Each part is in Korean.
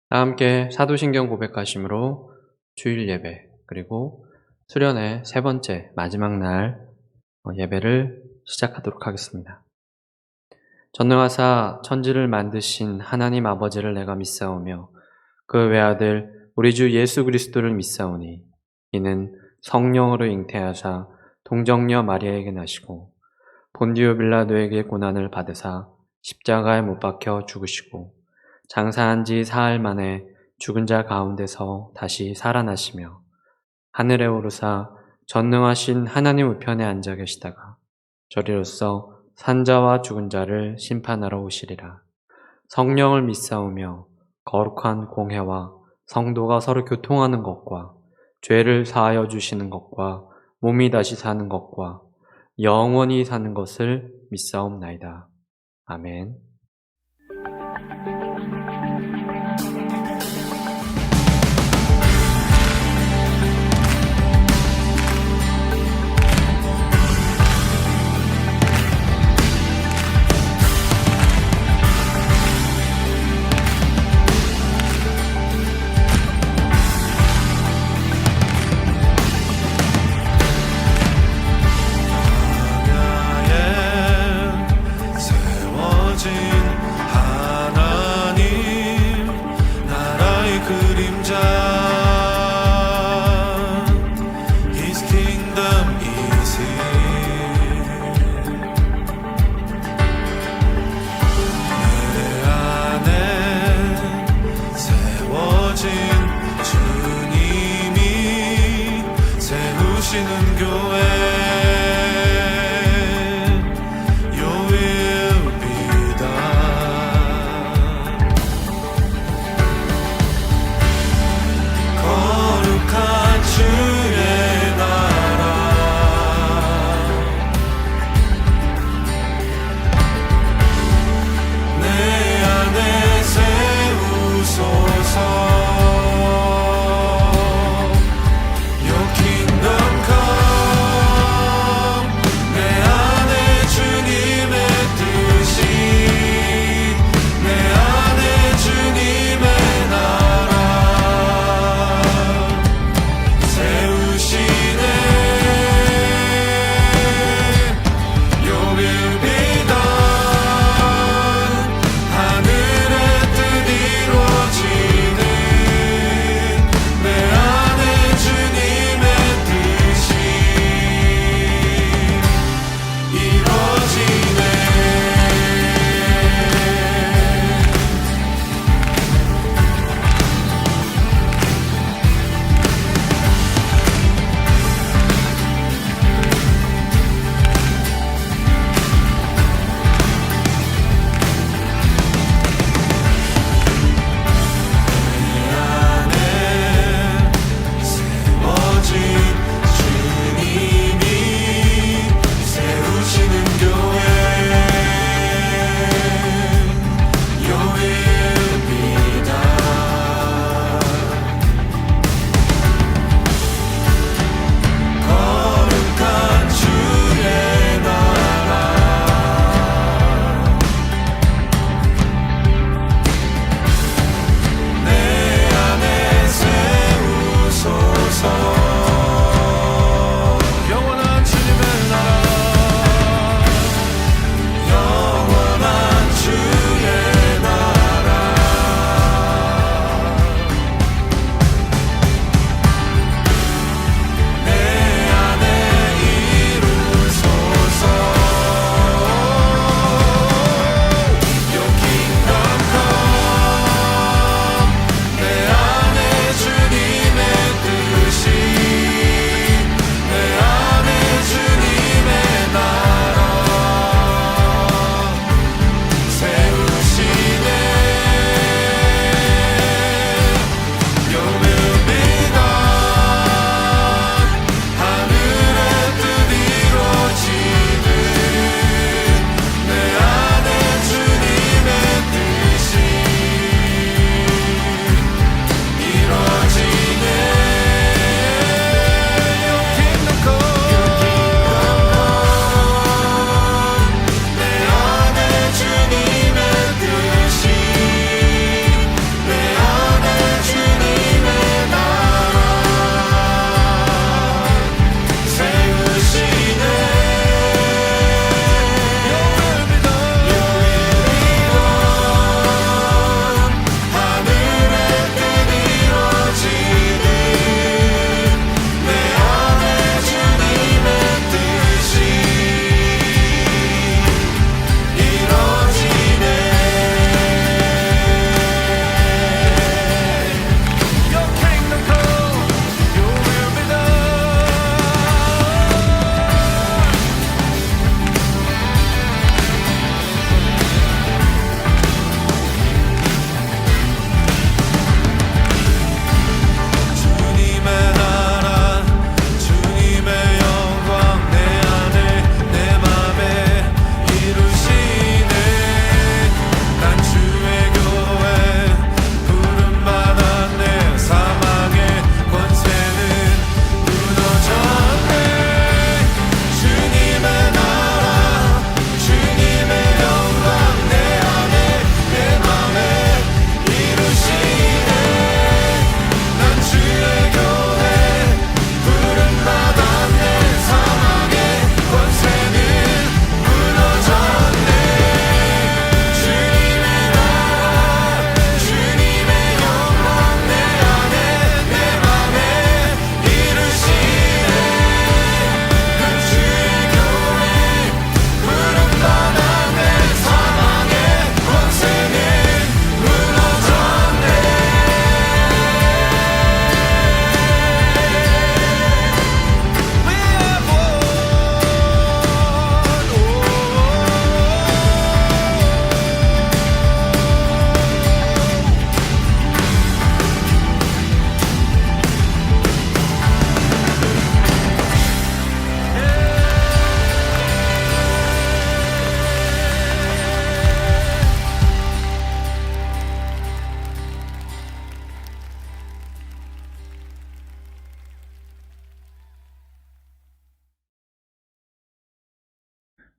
다 함께 사도신경 고백하심으로 주일 예배 그리고 수련의 세 번째 마지막 날 예배를 시작하도록 하겠습니다. 전능하사 천지를 만드신 하나님 아버지를 내가 믿사오며 그 외아들 우리 주 예수 그리스도를 믿사오니 이는 성령으로 잉태하사 동정녀 마리아에게 나시고 본디오 빌라도에게 고난을 받으사 십자가에 못 박혀 죽으시고 장사한 지 사흘 만에 죽은 자 가운데서 다시 살아나시며 하늘에 오르사 전능하신 하나님 우편에 앉아 계시다가 저리로서 산자와 죽은 자를 심판하러 오시리라. 성령을 믿사오며 거룩한 공회와 성도가 서로 교통하는 것과 죄를 사하여 주시는 것과 몸이 다시 사는 것과 영원히 사는 것을 믿사옵나이다. 아멘.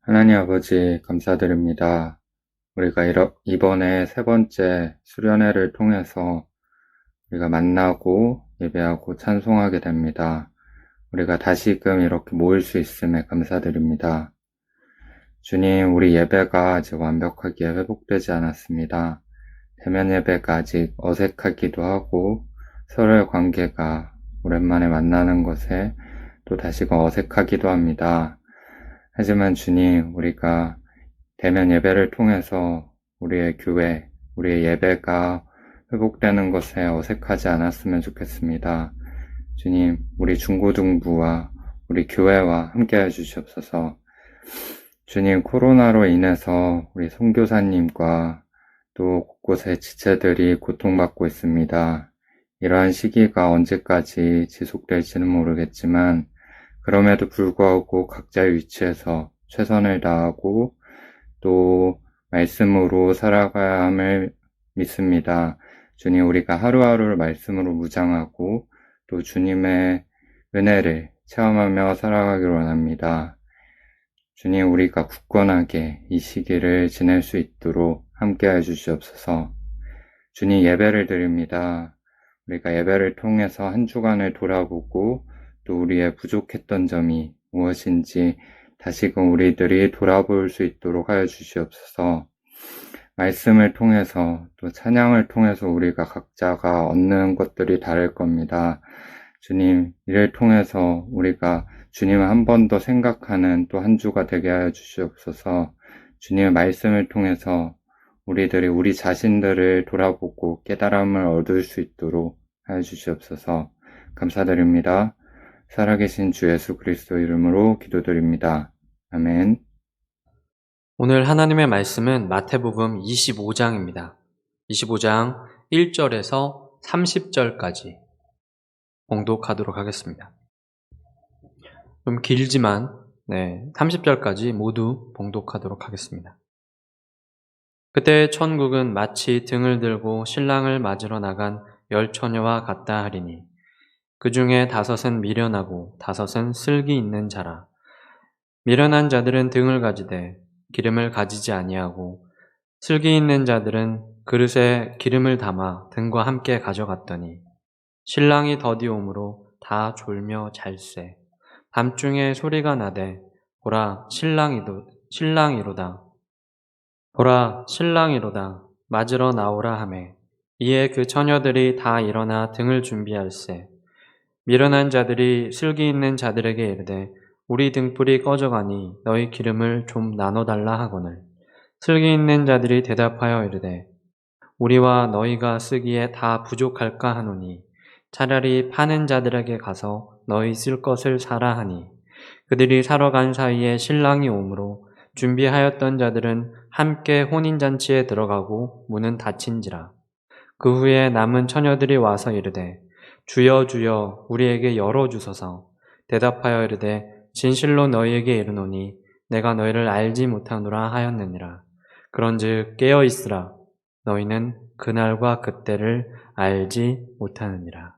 하나님 아버지 감사드립니다. 우리가 이번에 세 번째 수련회를 통해서 우리가 만나고 예배하고 찬송하게 됩니다. 우리가 다시금 이렇게 모일 수 있음에 감사드립니다. 주님, 우리 예배가 아직 완벽하게 회복되지 않았습니다. 대면 예배가 아직 어색하기도 하고 서로의 관계가 오랜만에 만나는 것에 또 다시금 어색하기도 합니다. 하지만 주님, 우리가 대면 예배를 통해서 우리의 교회, 우리의 예배가 회복되는 것에 어색하지 않았으면 좋겠습니다. 주님, 우리 중고등부와 우리 교회와 함께 해주시옵소서. 주님, 코로나로 인해서 우리 선교사님과 또 곳곳의 지체들이 고통받고 있습니다. 이러한 시기가 언제까지 지속될지는 모르겠지만 그럼에도 불구하고 각자의 위치에서 최선을 다하고 또 말씀으로 살아가야 함을 믿습니다. 주님, 우리가 하루하루를 말씀으로 무장하고 또 주님의 은혜를 체험하며 살아가기를 원합니다. 주님, 우리가 굳건하게 이 시기를 지낼 수 있도록 함께해 주시옵소서. 주님, 예배를 드립니다. 우리가 예배를 통해서 한 주간을 돌아보고 또 우리의 부족했던 점이 무엇인지 다시금 우리들이 돌아볼 수 있도록 하여 주시옵소서. 말씀을 통해서 또 찬양을 통해서 우리가 각자가 얻는 것들이 다를 겁니다. 주님, 이를 통해서 우리가 주님을 한 번 더 생각하는 또 한 주가 되게 하여 주시옵소서. 주님의 말씀을 통해서 우리들이 우리 자신들을 돌아보고 깨달음을 얻을 수 있도록 하여 주시옵소서. 감사드립니다. 살아계신 주 예수 그리스도 이름으로 기도드립니다. 아멘. 오늘 하나님의 말씀은 마태복음 25장입니다. 25장 1절에서 30절까지 봉독하도록 하겠습니다. 좀 길지만 30절까지 모두 봉독하도록 하겠습니다. 그때 천국은 마치 등을 들고 신랑을 맞으러 나간 10처녀와 같다 하리니 그 중에 5은 미련하고 5은 슬기 있는 자라. 미련한 자들은 등을 가지되 기름을 가지지 아니하고 슬기 있는 자들은 그릇에 기름을 담아 등과 함께 가져갔더니 신랑이 더디오므로 다 졸며 잘세. 밤중에 소리가 나되 보라 신랑이로다. 보라 신랑이로다. 맞으러 나오라 하매 이에 그 처녀들이 다 일어나 등을 준비할세. 미련한 자들이 슬기 있는 자들에게 이르되 우리 등불이 꺼져가니 너희 기름을 좀 나눠달라 하거늘 슬기 있는 자들이 대답하여 이르되 우리와 너희가 쓰기에 다 부족할까 하노니 차라리 파는 자들에게 가서 너희 쓸 것을 사라 하니 그들이 사러 간 사이에 신랑이 오므로 준비하였던 자들은 함께 혼인잔치에 들어가고 문은 닫힌지라. 그 후에 남은 처녀들이 와서 이르되 주여 주여 우리에게 열어주소서. 대답하여 이르되 진실로 너희에게 이르노니 내가 너희를 알지 못하노라 하였느니라. 그런즉 깨어 있으라. 너희는 그날과 그때를 알지 못하느니라.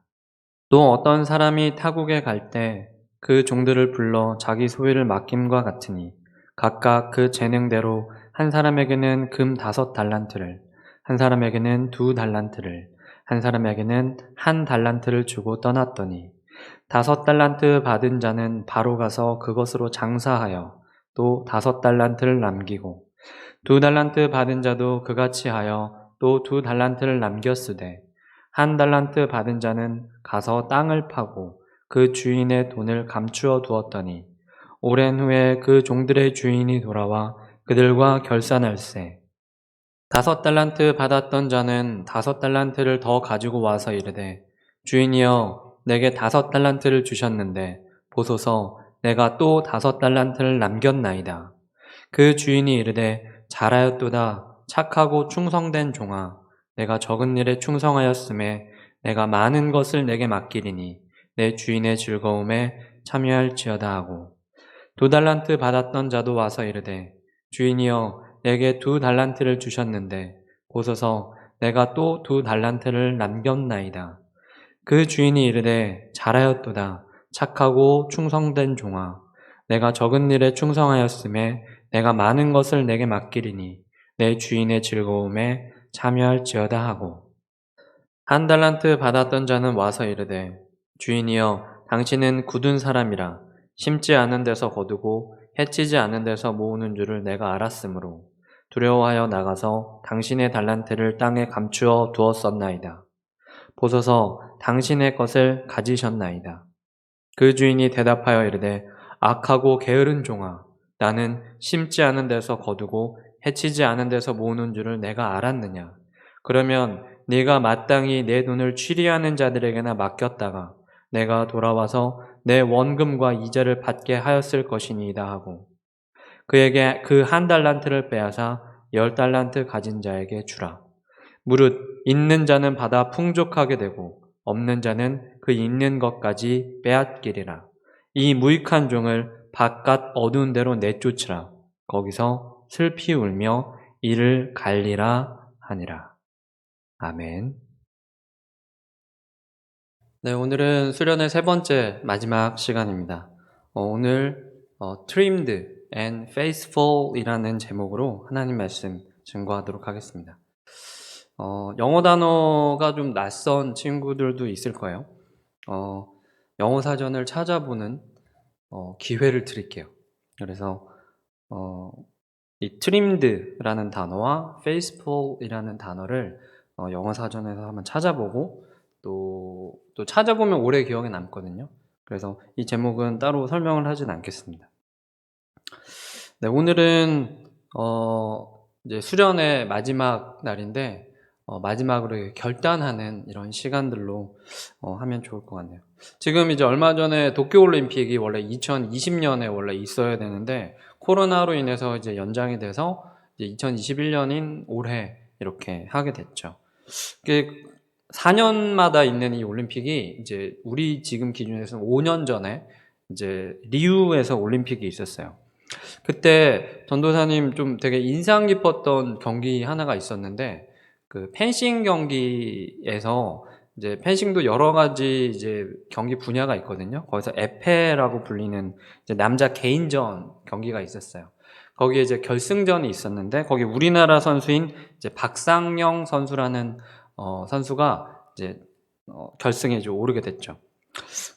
또 어떤 사람이 타국에 갈 때 그 종들을 불러 자기 소유를 맡김과 같으니 각각 그 재능대로 한 사람에게는 금 5달란트를, 한 사람에게는 2달란트를, 한 사람에게는 1달란트를 주고 떠났더니 5달란트 받은 자는 바로 가서 그것으로 장사하여 또 5달란트를 남기고 2달란트 받은 자도 그같이 하여 또 2달란트를 남겼으되 1달란트 받은 자는 가서 땅을 파고 그 주인의 돈을 감추어 두었더니 오랜 후에 그 종들의 주인이 돌아와 그들과 결산할세. 5달란트 받았던 자는 5달란트를 더 가지고 와서 이르되 주인이여 내게 5달란트를 주셨는데 보소서 내가 또 5달란트를 남겼나이다. 그 주인이 이르되 잘하였도다 착하고 충성된 종아 내가 적은 일에 충성하였음에 내가 많은 것을 내게 맡기리니 내 주인의 즐거움에 참여할지어다 하고 2달란트 받았던 자도 와서 이르되 주인이여 내게 2달란트를 주셨는데 보소서 내가 또 2달란트를 남겼나이다. 그 주인이 이르되 잘하였도다 착하고 충성된 종아 내가 적은 일에 충성하였음에 내가 많은 것을 내게 맡기리니 내 주인의 즐거움에 참여할지어다 하고 한 달란트 받았던 자는 와서 이르되 주인이여 당신은 굳은 사람이라 심지 않은 데서 거두고 해치지 않은 데서 모으는 줄을 내가 알았으므로 두려워하여 나가서 당신의 달란트를 땅에 감추어 두었었나이다. 보소서 당신의 것을 가지셨나이다. 그 주인이 대답하여 이르되 악하고 게으른 종아 나는 심지 않은 데서 거두고 해치지 않은 데서 모으는 줄을 내가 알았느냐. 그러면 네가 마땅히 내 돈을 취리하는 자들에게나 맡겼다가 내가 돌아와서 내 원금과 이자를 받게 하였을 것이니이다 하고 그에게 그 한 달란트를 빼앗아 10달란트 가진 자에게 주라. 무릇 있는 자는 받아 풍족하게 되고 없는 자는 그 있는 것까지 빼앗기리라. 이 무익한 종을 바깥 어두운 데로 내쫓으라. 거기서 슬피 울며 이를 갈리라 하니라. 아멘. 네, 오늘은 수련의 세 번째 마지막 시간입니다. 오늘 Trimmed and Faithful이라는 제목으로 하나님 말씀 증거하도록 하겠습니다. 영어 단어가 좀 낯선 친구들도 있을 거예요. 영어 사전을 찾아보는 기회를 드릴게요. 그래서 이 trimed라는 단어와 faithful이라는 단어를 영어 사전에서 한번 찾아보고 또 찾아보면 오래 기억에 남거든요. 그래서 이 제목은 따로 설명을 하진 않겠습니다. 네, 오늘은 이제 수련의 마지막 날인데 마지막으로 결단하는 이런 시간들로 하면 좋을 것 같네요. 지금 이제 얼마 전에 도쿄올림픽이 원래 2020년에 원래 있어야 되는데 코로나로 인해서 이제 연장이 돼서 이제 2021년인 올해 이렇게 하게 됐죠. 4년마다 있는 이 올림픽이 이제 우리 지금 기준에서는 5년 전에 이제 리우에서 올림픽이 있었어요. 그때 전도사님 좀 되게 인상 깊었던 경기 하나가 있었는데 그 펜싱 경기에서 이제 펜싱도 여러 가지 이제 경기 분야가 있거든요. 거기서 에페라고 불리는 이제 남자 개인전 경기가 있었어요. 거기에 이제 결승전이 있었는데 거기 우리나라 선수인 이제 박상영 선수라는 선수가 이제 결승에 이제 오르게 됐죠.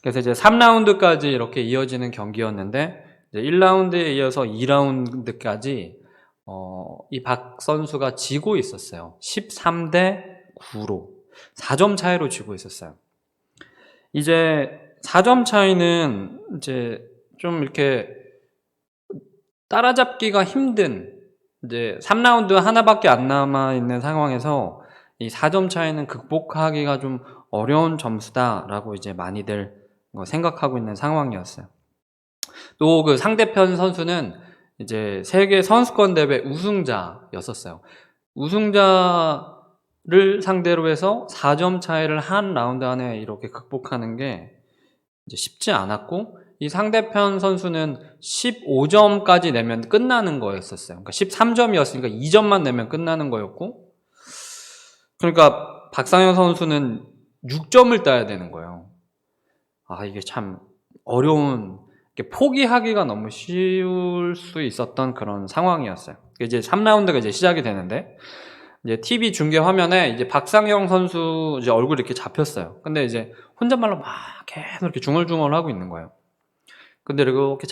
그래서 이제 3라운드까지 이렇게 이어지는 경기였는데 이제 1라운드에 이어서 2라운드까지 이 박 선수가 지고 있었어요. 13대 9로 4점 차이로 지고 있었어요. 이제 4점 차이는 이제 좀 이렇게 따라잡기가 힘든 이제 3라운드 하나밖에 안 남아 있는 상황에서 이 4점 차이는 극복하기가 좀 어려운 점수다라고 이제 많이들 생각하고 있는 상황이었어요. 또 그 상대편 선수는 이제 세계 선수권 대회 우승자였었어요. 우승자를 상대로 해서 4점 차이를 한 라운드 안에 이렇게 극복하는 게 이제 쉽지 않았고 이 상대편 선수는 15점까지 내면 끝나는 거였었어요. 그러니까 13점이었으니까 2점만 내면 끝나는 거였고 그러니까 박상현 선수는 6점을 따야 되는 거예요. 이게 참 어려운 포기하기가 너무 쉬울 수 있었던 그런 상황이었어요. 이제 3라운드가 이제 시작이 되는데, 이제 TV 중계 화면에 이제 박상영 선수 이제 얼굴이 이렇게 잡혔어요. 근데 이제 혼잣말로 막 계속 이렇게 중얼중얼 하고 있는 거예요. 근데 이렇게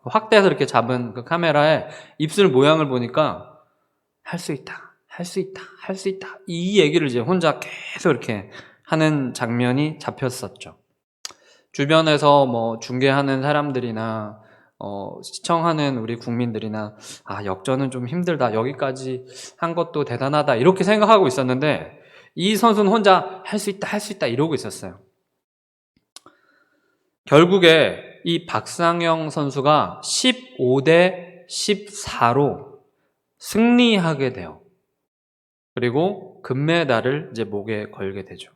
확대해서 이렇게 잡은 그 카메라에 입술 모양을 보니까 할 수 있다, 할 수 있다, 할 수 있다. 이 얘기를 이제 혼자 계속 이렇게 하는 장면이 잡혔었죠. 주변에서 뭐 중계하는 사람들이나 시청하는 우리 국민들이나 역전은 좀 힘들다, 여기까지 한 것도 대단하다 이렇게 생각하고 있었는데 이 선수는 혼자 할 수 있다, 할 수 있다 이러고 있었어요. 결국에 이 박상영 선수가 15대 14로 승리하게 돼요. 그리고 금메달을 이제 목에 걸게 되죠.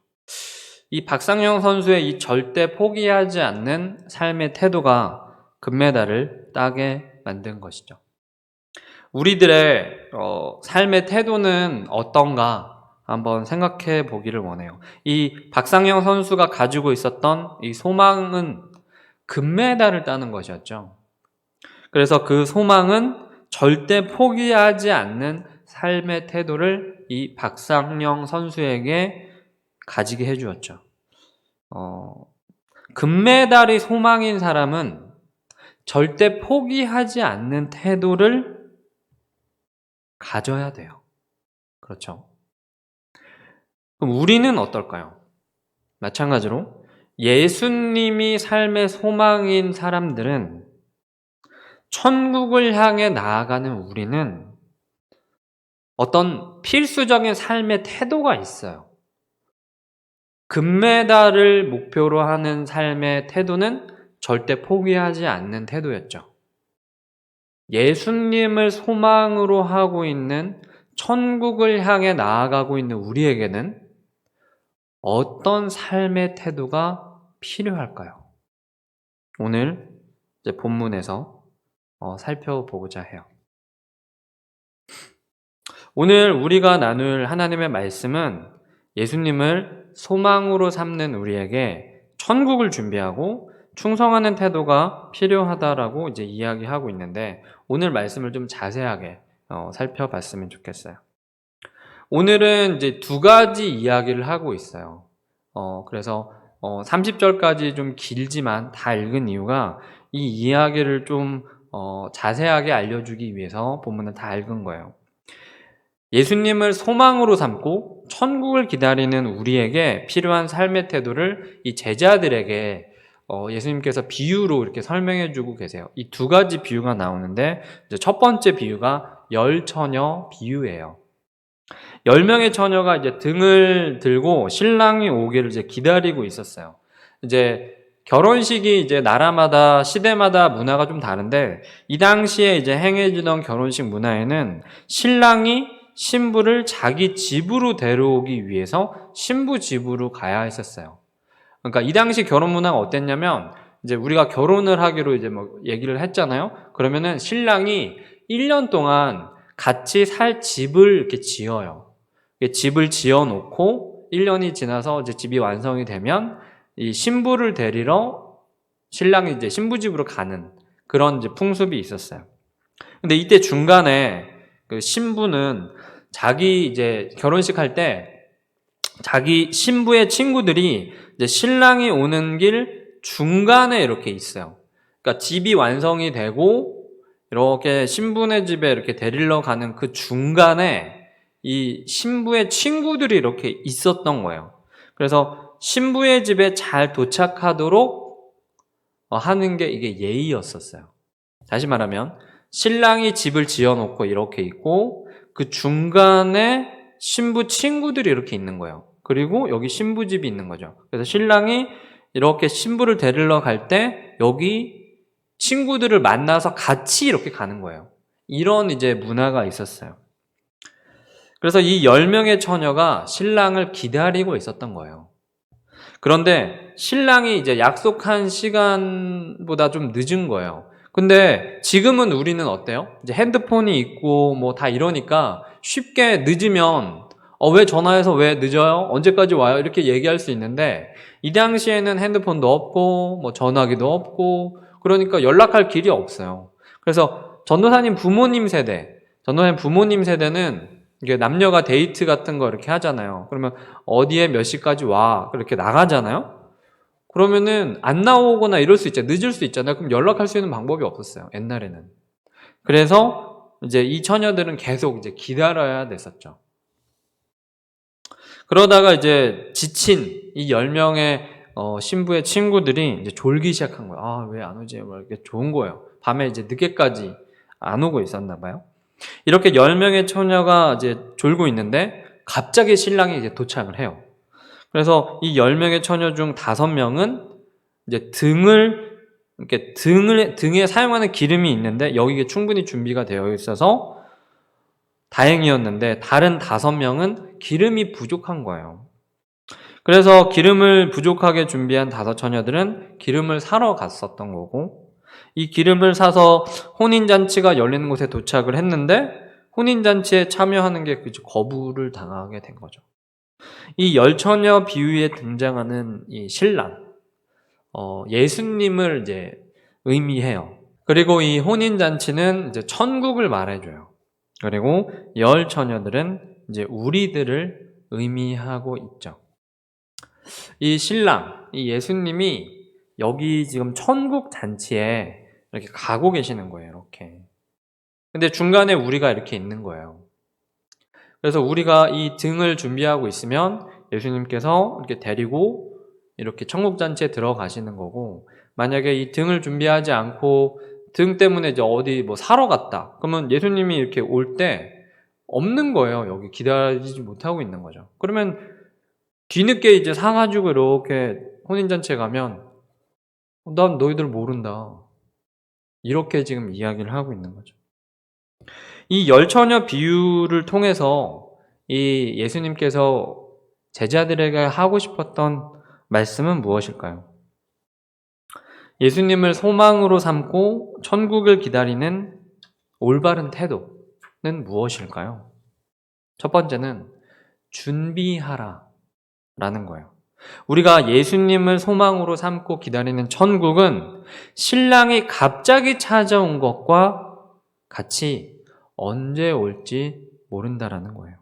이 박상영 선수의 이 절대 포기하지 않는 삶의 태도가 금메달을 따게 만든 것이죠. 우리들의 삶의 태도는 어떤가 한번 생각해 보기를 원해요. 이 박상영 선수가 가지고 있었던 이 소망은 금메달을 따는 것이었죠. 그래서 그 소망은 절대 포기하지 않는 삶의 태도를 이 박상영 선수에게 가지게 해주었죠. 금메달이 소망인 사람은 절대 포기하지 않는 태도를 가져야 돼요. 그렇죠? 그럼 우리는 어떨까요? 마찬가지로 예수님이 삶의 소망인 사람들은 천국을 향해 나아가는 우리는 어떤 필수적인 삶의 태도가 있어요. 금메달을 목표로 하는 삶의 태도는 절대 포기하지 않는 태도였죠. 예수님을 소망으로 하고 있는 천국을 향해 나아가고 있는 우리에게는 어떤 삶의 태도가 필요할까요? 오늘 이제 본문에서 살펴보고자 해요. 오늘 우리가 나눌 하나님의 말씀은 예수님을 소망으로 삼는 우리에게 천국을 준비하고 충성하는 태도가 필요하다라고 이제 이야기하고 있는데 오늘 말씀을 좀 자세하게 살펴봤으면 좋겠어요. 오늘은 이제 두 가지 이야기를 하고 있어요. 그래서 30절까지 좀 길지만 다 읽은 이유가 이 이야기를 좀 자세하게 알려주기 위해서 본문을 다 읽은 거예요. 예수님을 소망으로 삼고 천국을 기다리는 우리에게 필요한 삶의 태도를 이 제자들에게 예수님께서 비유로 이렇게 설명해 주고 계세요. 이 두 가지 비유가 나오는데 이제 첫 번째 비유가 열처녀 비유예요. 10명의 처녀가 이제 등을 들고 신랑이 오기를 이제 기다리고 있었어요. 이제 결혼식이 이제 나라마다 시대마다 문화가 좀 다른데 이 당시에 이제 행해지던 결혼식 문화에는 신랑이 신부를 자기 집으로 데려오기 위해서 신부 집으로 가야 했었어요. 그러니까 이 당시 결혼 문화가 어땠냐면 이제 우리가 결혼을 하기로 이제 뭐 얘기를 했잖아요. 그러면은 신랑이 1년 동안 같이 살 집을 이렇게 지어요. 집을 지어 놓고 1년이 지나서 이제 집이 완성이 되면 이 신부를 데리러 신랑이 이제 신부 집으로 가는 그런 이제 풍습이 있었어요. 근데 이때 중간에 그 신부는 자기 이제 결혼식 할 때 자기 신부의 친구들이 이제 신랑이 오는 길 중간에 이렇게 있어요. 그러니까 집이 완성이 되고 이렇게 신부네 집에 이렇게 데리러 가는 그 중간에 이 신부의 친구들이 이렇게 있었던 거예요. 그래서 신부의 집에 잘 도착하도록 하는 게 이게 예의였었어요. 다시 말하면 신랑이 집을 지어놓고 이렇게 있고 그 중간에 신부 친구들이 이렇게 있는 거예요. 그리고 여기 신부 집이 있는 거죠. 그래서 신랑이 이렇게 신부를 데리러 갈 때 여기 친구들을 만나서 같이 이렇게 가는 거예요. 이런 이제 문화가 있었어요. 그래서 이 10명의 처녀가 신랑을 기다리고 있었던 거예요. 그런데 신랑이 이제 약속한 시간보다 좀 늦은 거예요. 근데 지금은 우리는 어때요? 이제 핸드폰이 있고 뭐 다 이러니까 쉽게 늦으면 왜 전화해서 왜 늦어요? 언제까지 와요? 이렇게 얘기할 수 있는데 이 당시에는 핸드폰도 없고 뭐 전화기도 없고 그러니까 연락할 길이 없어요. 그래서 전도사님 부모님 세대는 이게 남녀가 데이트 같은 거 이렇게 하잖아요. 그러면 어디에 몇 시까지 와 그렇게 나가잖아요. 그러면은 안 나오거나 이럴 수 있잖아요. 늦을 수 있잖아요. 그럼 연락할 수 있는 방법이 없었어요. 옛날에는. 그래서 이제 이 처녀들은 계속 이제 기다려야 됐었죠. 그러다가 이제 지친 이 10명의 신부의 친구들이 이제 졸기 시작한 거예요. 왜 안 오지? 뭐 이렇게 좋은 거예요. 밤에 이제 늦게까지 안 오고 있었나 봐요. 이렇게 10명의 처녀가 이제 졸고 있는데 갑자기 신랑이 이제 도착을 해요. 그래서 이 10명의 처녀 중 5명은 이제 등에 사용하는 기름이 있는데 여기에 충분히 준비가 되어 있어서 다행이었는데 다른 5명은 기름이 부족한 거예요. 그래서 기름을 부족하게 준비한 5처녀들은 기름을 사러 갔었던 거고 이 기름을 사서 혼인잔치가 열리는 곳에 도착을 했는데 혼인잔치에 참여하는 게 거부를 당하게 된 거죠. 이 열처녀 비유에 등장하는 이 신랑, 예수님을 이제 의미해요. 그리고 이 혼인잔치는 이제 천국을 말해줘요. 그리고 열 처녀들은 이제 우리들을 의미하고 있죠. 이 신랑, 이 예수님이 여기 지금 천국 잔치에 이렇게 가고 계시는 거예요, 이렇게. 근데 중간에 우리가 이렇게 있는 거예요. 그래서 우리가 이 등을 준비하고 있으면 예수님께서 이렇게 데리고 이렇게 천국 잔치에 들어가시는 거고, 만약에 이 등을 준비하지 않고 등 때문에 이제 어디 뭐 사러 갔다. 그러면 예수님이 이렇게 올 때 없는 거예요. 여기 기다리지 못하고 있는 거죠. 그러면 뒤늦게 이제 사가지고 이렇게 혼인잔치에 가면 난 너희들 모른다. 이렇게 지금 이야기를 하고 있는 거죠. 이 열처녀 비유를 통해서 이 예수님께서 제자들에게 하고 싶었던 말씀은 무엇일까요? 예수님을 소망으로 삼고 천국을 기다리는 올바른 태도는 무엇일까요? 첫 번째는 준비하라 라는 거예요. 우리가 예수님을 소망으로 삼고 기다리는 천국은 신랑이 갑자기 찾아온 것과 같이 언제 올지 모른다라는 거예요.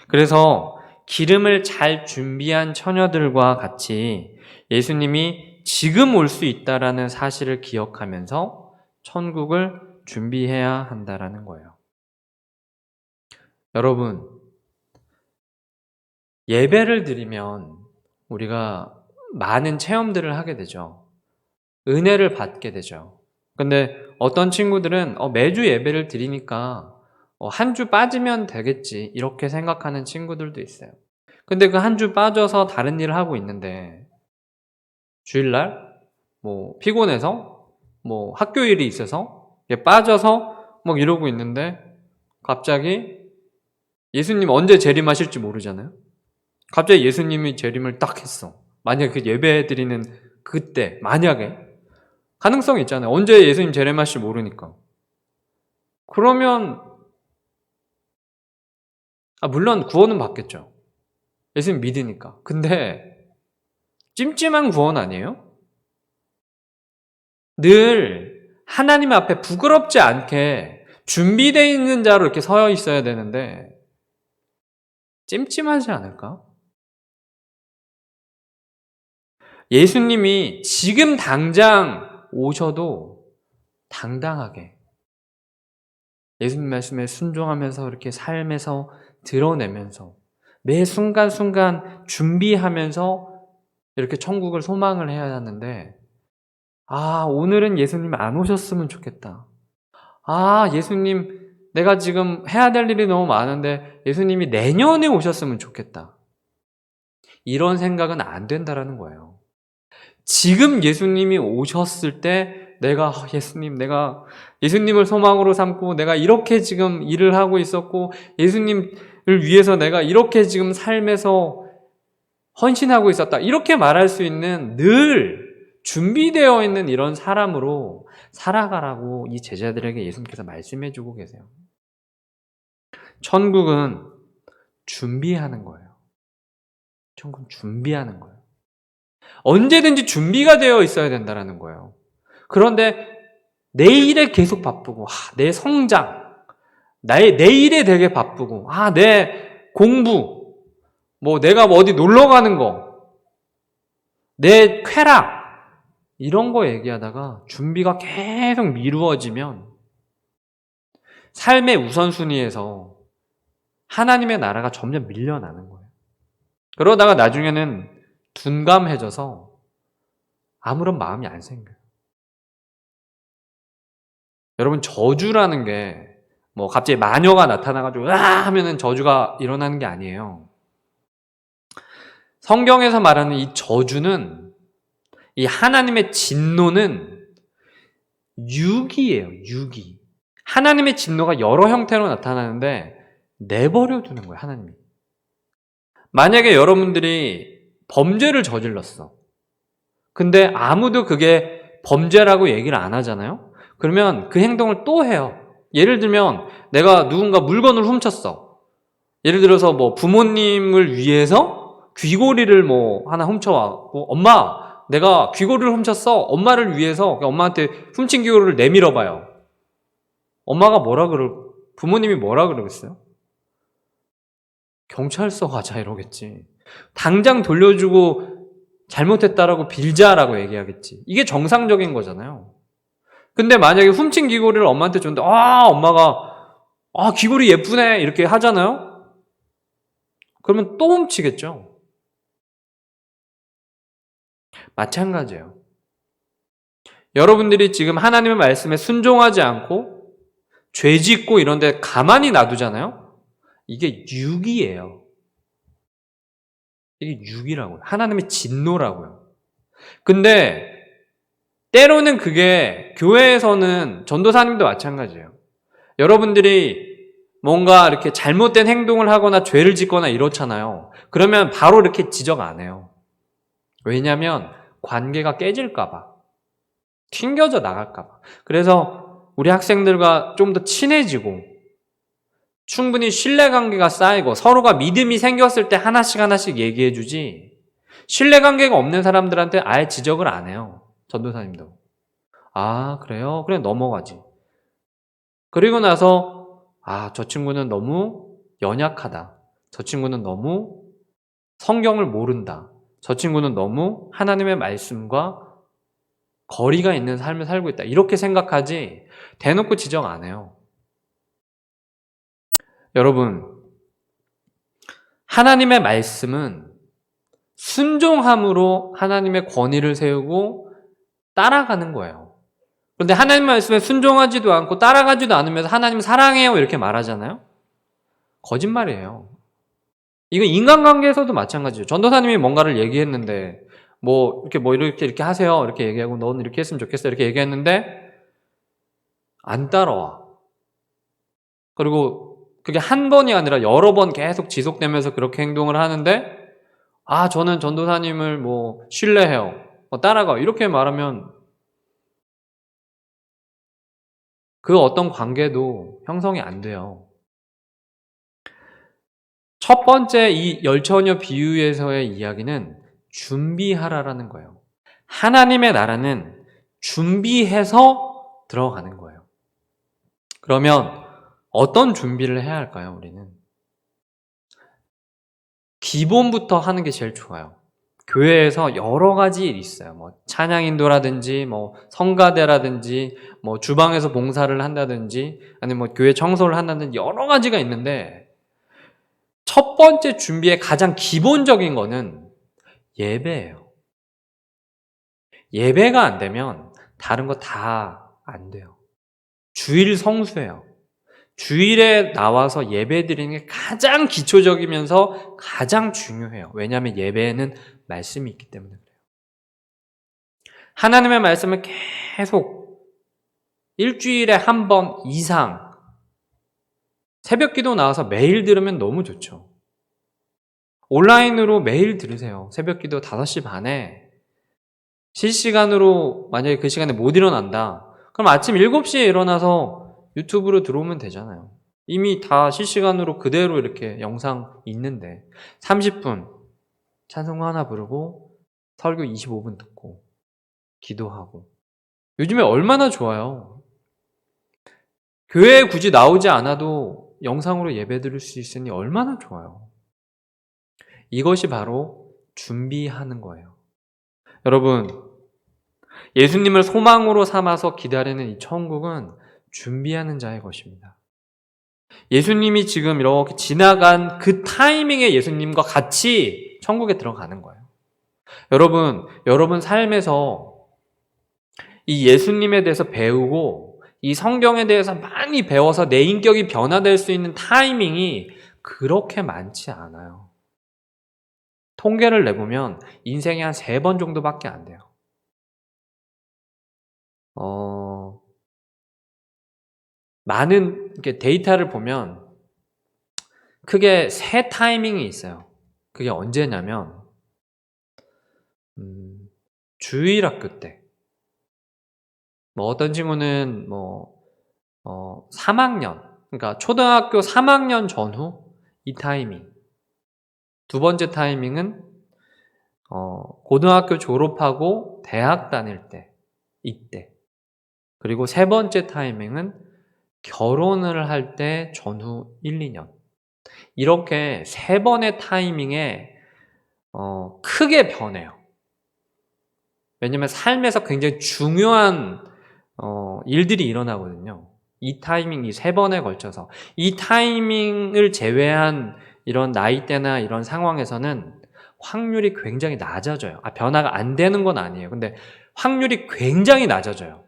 그래서 기름을 잘 준비한 처녀들과 같이 예수님이 지금 올 수 있다라는 사실을 기억하면서 천국을 준비해야 한다라는 거예요. 여러분, 예배를 드리면 우리가 많은 체험들을 하게 되죠. 은혜를 받게 되죠. 근데 어떤 친구들은 매주 예배를 드리니까 한 주 빠지면 되겠지 이렇게 생각하는 친구들도 있어요. 근데 그 한 주 빠져서 다른 일을 하고 있는데 주일날 뭐 피곤해서 뭐 학교 일이 있어서 빠져서 막 이러고 있는데 갑자기 예수님 언제 재림하실지 모르잖아요. 갑자기 예수님이 재림을 딱 했어. 만약에 그 예배 드리는 그때 만약에 가능성이 있잖아요. 언제 예수님 재림하실지 모르니까. 그러면 물론 구원은 받겠죠. 예수님 믿으니까. 근데 찜찜한 구원 아니에요? 늘 하나님 앞에 부끄럽지 않게 준비되어 있는 자로 이렇게 서 있어야 되는데 찜찜하지 않을까? 예수님이 지금 당장 오셔도 당당하게 예수님 말씀에 순종하면서 이렇게 삶에서 드러내면서 매 순간순간 준비하면서 이렇게 천국을 소망을 해야 하는데 오늘은 예수님 안 오셨으면 좋겠다. 예수님 내가 지금 해야 될 일이 너무 많은데 예수님이 내년에 오셨으면 좋겠다. 이런 생각은 안 된다라는 거예요. 지금 예수님이 오셨을 때 내가 예수님을 소망으로 삼고 내가 이렇게 지금 일을 하고 있었고 예수님을 위해서 내가 이렇게 지금 삶에서 헌신하고 있었다. 이렇게 말할 수 있는 늘 준비되어 있는 이런 사람으로 살아가라고 이 제자들에게 예수님께서 말씀해 주고 계세요. 천국은 준비하는 거예요. 천국은 준비하는 거예요. 언제든지 준비가 되어 있어야 된다는 거예요. 그런데 내일에 계속 바쁘고 내 성장, 내일에 되게 바쁘고 내 공부, 내가 어디 놀러 가는 거, 내 쾌락 이런 거 얘기하다가 준비가 계속 미루어지면 삶의 우선순위에서 하나님의 나라가 점점 밀려나는 거예요. 그러다가 나중에는 둔감해져서 아무런 마음이 안 생겨요. 여러분, 저주라는 게 갑자기 마녀가 나타나가지고 하면은 저주가 일어나는 게 아니에요. 성경에서 말하는 이 저주는, 이 하나님의 진노는 유기예요, 유기. 하나님의 진노가 여러 형태로 나타나는데 내버려 두는 거예요, 하나님이. 만약에 여러분들이 범죄를 저질렀어. 근데 아무도 그게 범죄라고 얘기를 안 하잖아요? 그러면 그 행동을 또 해요. 예를 들면 내가 누군가 물건을 훔쳤어. 예를 들어서 부모님을 위해서 귀고리를 하나 훔쳐왔고, 엄마, 내가 귀걸이를 훔쳤어. 엄마를 위해서 엄마한테 훔친 귀걸이를 내밀어 봐요. 엄마가 부모님이 뭐라 그러겠어요? 경찰서 가자 이러겠지. 당장 돌려주고 잘못했다라고 빌자라고 얘기하겠지. 이게 정상적인 거잖아요. 근데 만약에 훔친 귀걸이를 엄마한테 줬는데 엄마가 귀걸이 예쁘네 이렇게 하잖아요. 그러면 또 훔치겠죠. 마찬가지예요. 여러분들이 지금 하나님의 말씀에 순종하지 않고 죄 짓고 이런 데 가만히 놔두잖아요. 이게 육이에요. 이게 육이라고요. 하나님의 진노라고요. 근데 때로는 그게 교회에서는 전도사님도 마찬가지예요. 여러분들이 뭔가 이렇게 잘못된 행동을 하거나 죄를 짓거나 이렇잖아요. 그러면 바로 이렇게 지적 안 해요. 왜냐하면 관계가 깨질까봐. 튕겨져 나갈까봐. 그래서 우리 학생들과 좀 더 친해지고 충분히 신뢰관계가 쌓이고 서로가 믿음이 생겼을 때 하나씩 얘기해주지 신뢰관계가 없는 사람들한테 아예 지적을 안 해요. 전도사님도. 그래요? 그래 넘어가지. 그리고 나서 저 친구는 너무 연약하다. 저 친구는 너무 성경을 모른다. 저 친구는 너무 하나님의 말씀과 거리가 있는 삶을 살고 있다. 이렇게 생각하지 대놓고 지적 안 해요. 여러분, 하나님의 말씀은 순종함으로 하나님의 권위를 세우고 따라가는 거예요. 그런데 하나님 말씀에 순종하지도 않고 따라가지도 않으면서 하나님 사랑해요 이렇게 말하잖아요. 거짓말이에요. 이건 인간관계에서도 마찬가지예요. 전도사님이 뭔가를 얘기했는데 이렇게 하세요 이렇게 얘기하고 너는 이렇게 했으면 좋겠어 이렇게 얘기했는데 안 따라와. 그리고 그게 한 번이 아니라 여러 번 계속 지속되면서 그렇게 행동을 하는데 저는 전도사님을 신뢰해요. 따라가. 이렇게 말하면 그 어떤 관계도 형성이 안 돼요. 첫 번째 이 열처녀 비유에서의 이야기는 준비하라라는 거예요. 하나님의 나라는 준비해서 들어가는 거예요. 그러면 어떤 준비를 해야 할까요, 우리는? 기본부터 하는 게 제일 좋아요. 교회에서 여러 가지 일이 있어요. 찬양인도라든지, 성가대라든지, 주방에서 봉사를 한다든지, 아니면 교회 청소를 한다든지 여러 가지가 있는데, 첫 번째 준비의 가장 기본적인 거는 예배예요. 예배가 안 되면 다른 거 다 안 돼요. 주일 성수예요. 주일에 나와서 예배 드리는 게 가장 기초적이면서 가장 중요해요. 왜냐하면 예배에는 말씀이 있기 때문에 그래요. 하나님의 말씀을 계속 일주일에 한 번 이상 새벽 기도 나와서 매일 들으면 너무 좋죠. 온라인으로 매일 들으세요. 새벽 기도 5시 반에 실시간으로 만약에 그 시간에 못 일어난다. 그럼 아침 7시에 일어나서 유튜브로 들어오면 되잖아요. 이미 다 실시간으로 그대로 이렇게 영상 있는데 30분 찬송 하나 부르고 설교 25분 듣고 기도하고 요즘에 얼마나 좋아요. 교회에 굳이 나오지 않아도 영상으로 예배 드릴 수 있으니 얼마나 좋아요. 이것이 바로 준비하는 거예요. 여러분, 예수님을 소망으로 삼아서 기다리는 이 천국은 준비하는 자의 것입니다. 예수님이 지금 이렇게 지나간 그 타이밍에 예수님과 같이 천국에 들어가는 거예요. 여러분 삶에서 이 예수님에 대해서 배우고 이 성경에 대해서 많이 배워서 내 인격이 변화될 수 있는 타이밍이 그렇게 많지 않아요. 통계를 내보면 인생에 한 3번 정도밖에 안 돼요. 많은 이렇게 데이터를 보면 크게 3 타이밍이 있어요. 그게 언제냐면 주일 학교 때 어떤 친구는 3학년 그러니까 초등학교 3학년 전후 이 타이밍. 두 번째 타이밍은 고등학교 졸업하고 대학 다닐 때, 이때. 그리고 세 번째 타이밍은 결혼을 할 때 전후 1, 2년. 이렇게 세 번의 타이밍에 크게 변해요. 왜냐면 삶에서 굉장히 중요한 일들이 일어나거든요. 이 타이밍, 이 세 번에 걸쳐서. 이 타이밍을 제외한 이런 나이대나 이런 상황에서는 확률이 굉장히 낮아져요. 변화가 안 되는 건 아니에요. 근데 확률이 굉장히 낮아져요.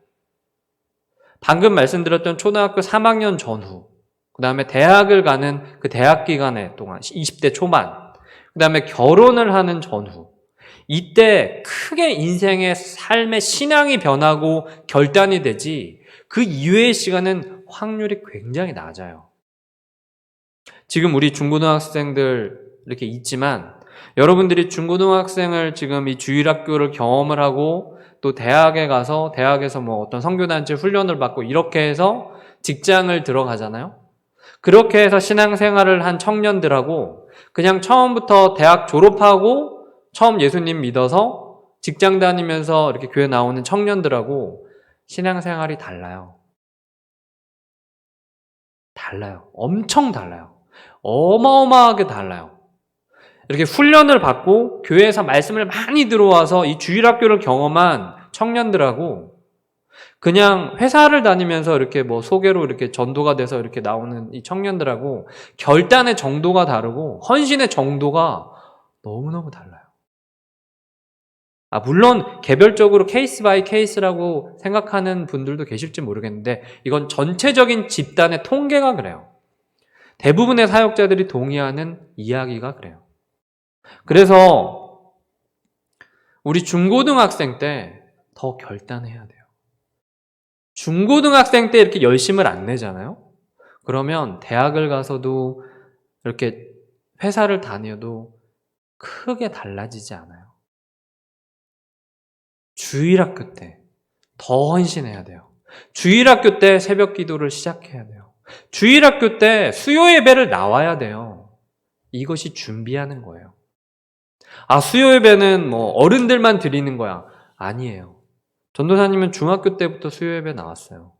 방금 말씀드렸던 초등학교 3학년 전후, 그 다음에 대학을 가는 그 대학 기간에 동안, 20대 초반, 그 다음에 결혼을 하는 전후, 이때 크게 인생의 삶의 신앙이 변하고 결단이 되지, 그 이외의 시간은 확률이 굉장히 낮아요. 지금 우리 중고등학생들 이렇게 있지만, 여러분들이 중고등학생을 지금 이 주일학교를 경험을 하고 또 대학에 가서 대학에서 뭐 어떤 선교단체 훈련을 받고 이렇게 해서 직장을 들어가잖아요. 그렇게 해서 신앙생활을 한 청년들하고 그냥 처음부터 대학 졸업하고 처음 예수님 믿어서 직장 다니면서 이렇게 교회 나오는 청년들하고 신앙생활이 달라요. 달라요. 엄청 달라요. 어마어마하게 달라요. 이렇게 훈련을 받고 교회에서 말씀을 많이 들어와서 이 주일학교를 경험한 청년들하고 그냥 회사를 다니면서 이렇게 뭐 소개로 이렇게 전도가 돼서 이렇게 나오는 이 청년들하고 결단의 정도가 다르고 헌신의 정도가 너무너무 달라요. 물론 개별적으로 케이스 바이 케이스라고 생각하는 분들도 계실지 모르겠는데 이건 전체적인 집단의 통계가 그래요. 대부분의 사역자들이 동의하는 이야기가 그래요. 그래서 우리 중고등학생 때 더 결단해야 돼요. 중고등학생 때 이렇게 열심을 안 내잖아요? 그러면 대학을 가서도 이렇게 회사를 다녀도 크게 달라지지 않아요. 주일학교 때 더 헌신해야 돼요. 주일학교 때 새벽 기도를 시작해야 돼요. 주일학교 때 수요 예배를 나와야 돼요. 이것이 준비하는 거예요. 수요 예배는 뭐 어른들만 드리는 거야. 아니에요. 전도사님은 중학교 때부터 수요 예배 나왔어요.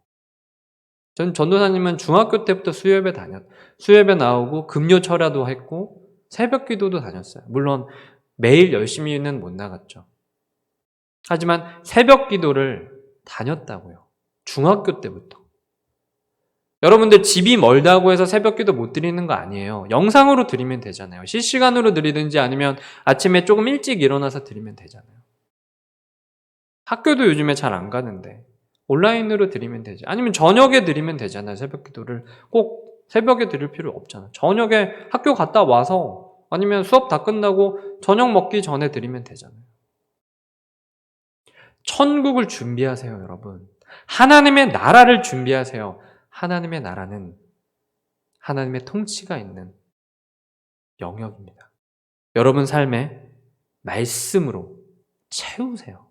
전도사님은 중학교 때부터 수요 예배 나오고 금요 철야도 했고 새벽 기도도 다녔어요. 물론 매일 열심히는 못 나갔죠. 하지만 새벽 기도를 다녔다고요. 중학교 때부터. 여러분들 집이 멀다고 해서 새벽 기도 못 드리는 거 아니에요. 영상으로 드리면 되잖아요. 실시간으로 드리든지 아니면 아침에 조금 일찍 일어나서 드리면 되잖아요. 학교도 요즘에 잘 안 가는데 온라인으로 드리면 되지. 아니면 저녁에 드리면 되잖아요. 새벽 기도를 꼭 새벽에 드릴 필요 없잖아요. 저녁에 학교 갔다 와서 아니면 수업 다 끝나고 저녁 먹기 전에 드리면 되잖아요. 천국을 준비하세요, 여러분. 하나님의 나라를 준비하세요. 하나님의 나라는 하나님의 통치가 있는 영역입니다. 여러분 삶에 말씀으로 채우세요.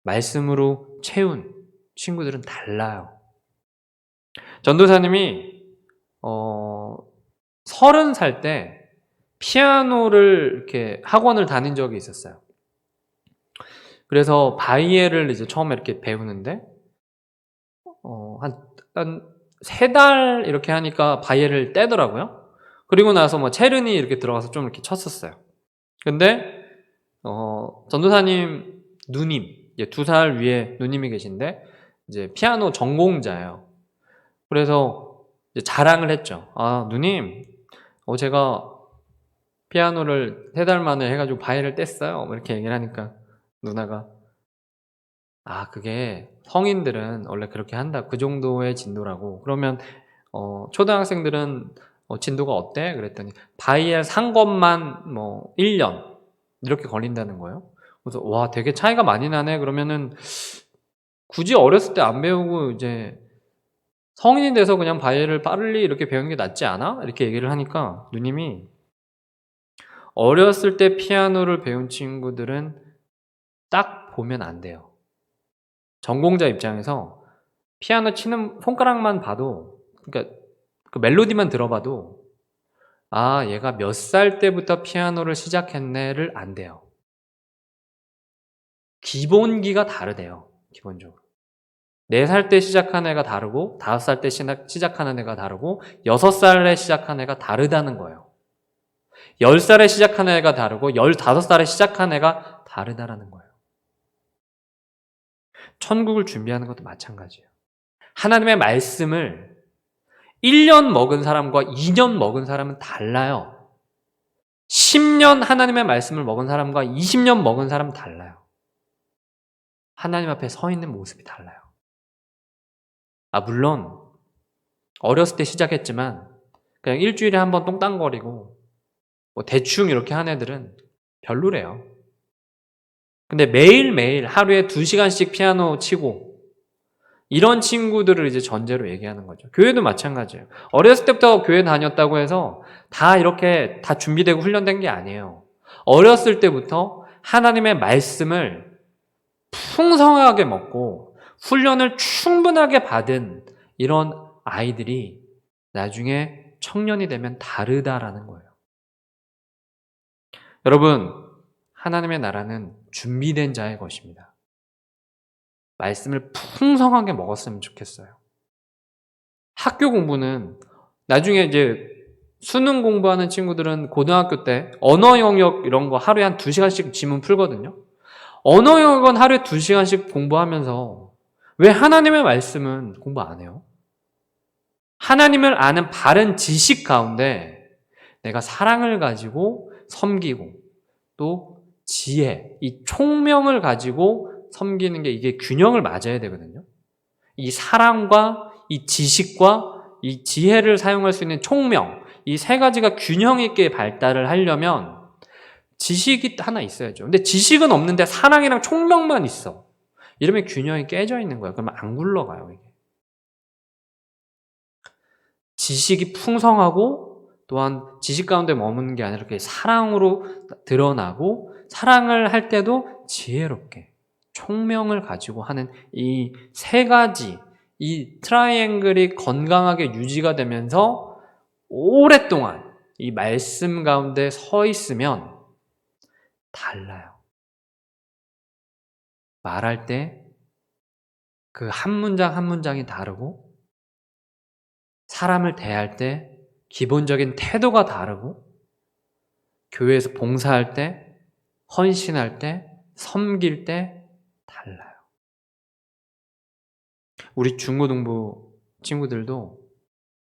말씀으로 채운 친구들은 달라요. 전도사님이 30살 때 피아노를 이렇게 학원을 다닌 적이 있었어요. 그래서 바이엘을 이제 처음에 이렇게 배우는데 한 3달 이렇게 하니까 바이엘을 떼더라고요. 그리고 나서 뭐 체르니 이렇게 들어가서 좀 이렇게 쳤었어요. 근데 전도사님 누님, 2살 위에 누님이 계신데 이제 피아노 전공자예요. 그래서 이제 자랑을 했죠. 누님, 제가 피아노를 3달 만에 해가지고 바이엘을 뗐어요. 이렇게 얘기를 하니까 누나가 그게 성인들은 원래 그렇게 한다. 그 정도의 진도라고. 그러면 초등학생들은 진도가 어때? 그랬더니 바이엘 산 것만 뭐 1년 이렇게 걸린다는 거예요. 그래서 와, 되게 차이가 많이 나네. 그러면은 굳이 어렸을 때 안 배우고 이제 성인이 돼서 그냥 바이엘을 빠르게 이렇게 배우는 게 낫지 않아? 이렇게 얘기를 하니까 누님이 어렸을 때 피아노를 배운 친구들은 딱 보면 안 돼요. 전공자 입장에서 피아노 치는 손가락만 봐도, 그러니까 그 멜로디만 들어봐도 아, 얘가 몇 살 때부터 피아노를 시작했네를 안 돼요. 기본기가 다르대요. 기본적으로. 4살 때 시작한 애가 다르고 5살 때 시작하는 애가 다르고 6살에 시작한 애가 다르다는 거예요. 10살에 시작한 애가 다르고 15살에 시작한 애가 다르다라는 거예요. 천국을 준비하는 것도 마찬가지예요. 하나님의 말씀을 1년 먹은 사람과 2년 먹은 사람은 달라요. 10년 하나님의 말씀을 먹은 사람과 20년 먹은 사람은 달라요. 하나님 앞에 서 있는 모습이 달라요. 물론 어렸을 때 시작했지만 그냥 일주일에 한 번 똥땅거리고 뭐 대충 이렇게 한 애들은 별로래요. 근데 매일매일 하루에 2시간씩 피아노 치고 이런 친구들을 이제 전제로 얘기하는 거죠. 교회도 마찬가지예요. 어렸을 때부터 교회 다녔다고 해서 다 이렇게 다 준비되고 훈련된 게 아니에요. 어렸을 때부터 하나님의 말씀을 풍성하게 먹고 훈련을 충분하게 받은 이런 아이들이 나중에 청년이 되면 다르다라는 거예요. 여러분, 하나님의 나라는 준비된 자의 것입니다. 말씀을 풍성하게 먹었으면 좋겠어요. 학교 공부는 나중에 이제 수능 공부하는 친구들은 고등학교 때 언어 영역 이런 거 하루에 한 2시간씩 지문 풀거든요. 언어 영역은 하루에 2시간씩 공부하면서 왜 하나님의 말씀은 공부 안 해요? 하나님을 아는 바른 지식 가운데 내가 사랑을 가지고 섬기고 또 지혜, 이 총명을 가지고 섬기는 게 이게 균형을 맞아야 되거든요. 이 사랑과 이 지식과 이 지혜를 사용할 수 있는 총명, 이 3가지가 균형 있게 발달을 하려면 지식이 하나 있어야죠. 근데 지식은 없는데 사랑이랑 총명만 있어. 이러면 균형이 깨져 있는 거예요. 그러면 안 굴러가요, 이게. 지식이 풍성하고 또한 지식 가운데 머무는 게 아니라 이렇게 사랑으로 드러나고 사랑을 할 때도 지혜롭게 총명을 가지고 하는 이 3가지, 이 트라이앵글이 건강하게 유지가 되면서 오랫동안 이 말씀 가운데 서 있으면 달라요. 말할 때 그 한 문장 한 문장이 다르고 사람을 대할 때 기본적인 태도가 다르고 교회에서 봉사할 때, 헌신할 때, 섬길 때 달라요. 우리 중고등부 친구들도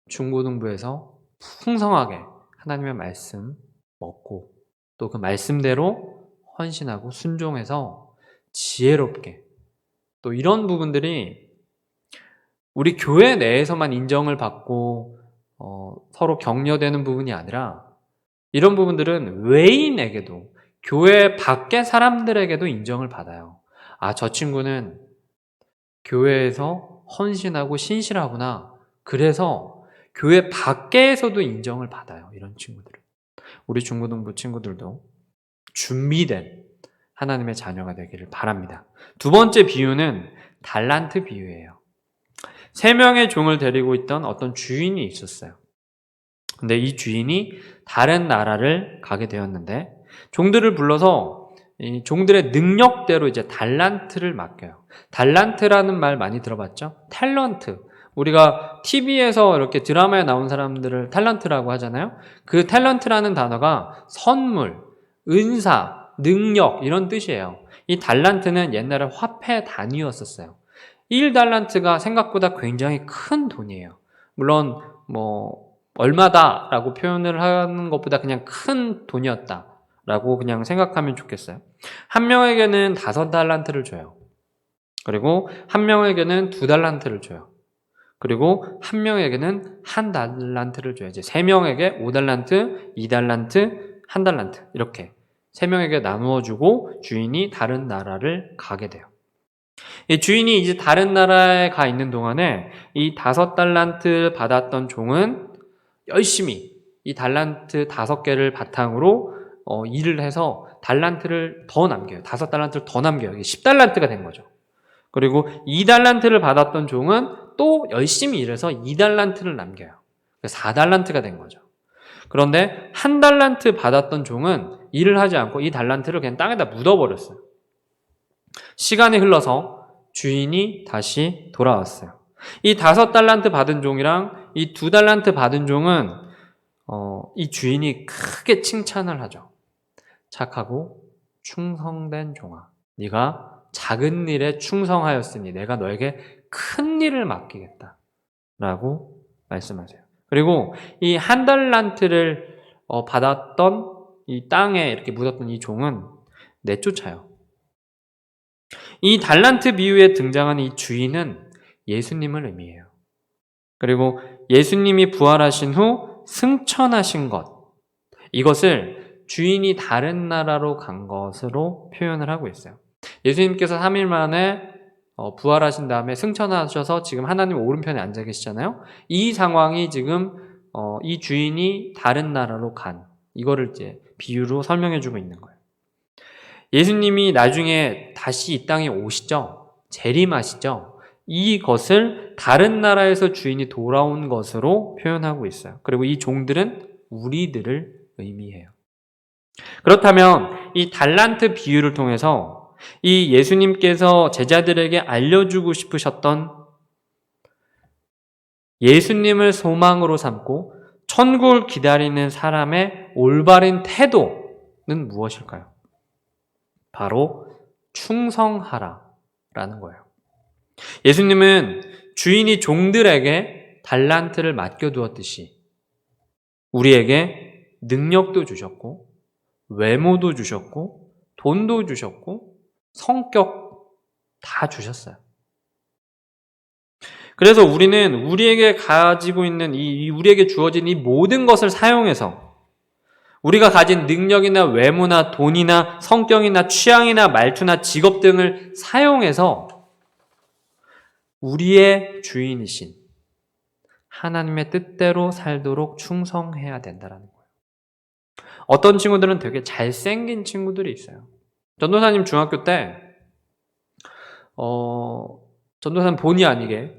중고등부에서 풍성하게 하나님의 말씀 먹고 또 그 말씀대로 헌신하고 순종해서 지혜롭게 또 이런 부분들이 우리 교회 내에서만 인정을 받고 서로 격려되는 부분이 아니라 이런 부분들은 외인에게도 교회 밖의 사람들에게도 인정을 받아요. 저 친구는 교회에서 헌신하고 신실하구나. 그래서 교회 밖에서도 인정을 받아요. 이런 친구들은. 우리 중고등부 친구들도 준비된 하나님의 자녀가 되기를 바랍니다. 2번째 비유는 달란트 비유예요. 3명의 종을 데리고 있던 어떤 주인이 있었어요. 근데 이 주인이 다른 나라를 가게 되었는데 종들을 불러서 이 종들의 능력대로 이제 달란트를 맡겨요. 달란트라는 말 많이 들어봤죠? 탤런트. 우리가 TV에서 이렇게 드라마에 나온 사람들을 탤런트라고 하잖아요. 그 탤런트라는 단어가 선물, 은사, 능력 이런 뜻이에요. 이 달란트는 옛날에 화폐 단위였었어요. 1달란트가 생각보다 굉장히 큰 돈이에요. 물론 얼마다라고 표현을 하는 것보다 그냥 큰 돈이었다라고 그냥 생각하면 좋겠어요. 한 명에게는 5달란트를 줘요. 그리고 한 명에게는 2달란트를 줘요. 그리고 한 명에게는 1달란트를 줘요. 이제 3명에게 5달란트, 2달란트, 1달란트 이렇게 3명에게 나누어 주고 주인이 다른 나라를 가게 돼요. 이 주인이 이제 다른 나라에 가 있는 동안에 이 5달란트 받았던 종은 열심히 이 달란트 5개를 바탕으로 일을 해서 달란트를 더 남겨요. 5달란트를 더 남겨요. 이게 10달란트가 된 거죠. 그리고 2달란트를 받았던 종은 또 열심히 일해서 2달란트를 남겨요. 4달란트가 된 거죠. 그런데 한 달란트 받았던 종은 일을 하지 않고 이 달란트를 그냥 땅에다 묻어버렸어요. 시간이 흘러서 주인이 다시 돌아왔어요. 이 5달란트 받은 종이랑 이 2달란트 받은 종은 이 주인이 크게 칭찬을 하죠. 착하고 충성된 종아, 네가 작은 일에 충성하였으니 내가 너에게 큰 일을 맡기겠다 라고 말씀하세요. 그리고 이 한 달란트를 받았던 이 땅에 이렇게 묻었던 이 종은 내쫓아요. 이 달란트 비유에 등장하는 이 주인은 예수님을 의미해요. 그리고 예수님이 부활하신 후 승천하신 것, 이것을 주인이 다른 나라로 간 것으로 표현을 하고 있어요. 예수님께서 3일 만에 부활하신 다음에 승천하셔서 지금 하나님 오른편에 앉아 계시잖아요. 이 상황이 지금 이 주인이 다른 나라로 간, 이거를 이제 비유로 설명해 주고 있는 거예요. 예수님이 나중에 다시 이 땅에 오시죠. 재림하시죠. 이것을 다른 나라에서 주인이 돌아온 것으로 표현하고 있어요. 그리고 이 종들은 우리들을 의미해요. 그렇다면 이 달란트 비유를 통해서 이 예수님께서 제자들에게 알려주고 싶으셨던 예수님을 소망으로 삼고 천국을 기다리는 사람의 올바른 태도는 무엇일까요? 바로 충성하라라는 거예요. 예수님은 주인이 종들에게 달란트를 맡겨두었듯이 우리에게 능력도 주셨고 외모도 주셨고 돈도 주셨고 성격 다 주셨어요. 그래서 우리는 우리에게 가지고 있는 우리에게 주어진 이 모든 것을 사용해서 우리가 가진 능력이나 외모나 돈이나 성격이나 취향이나 말투나 직업 등을 사용해서 우리의 주인이신 하나님의 뜻대로 살도록 충성해야 된다는 거예요. 어떤 친구들은 되게 잘생긴 친구들이 있어요. 전도사님 중학교 때 전도사님 본의 아니게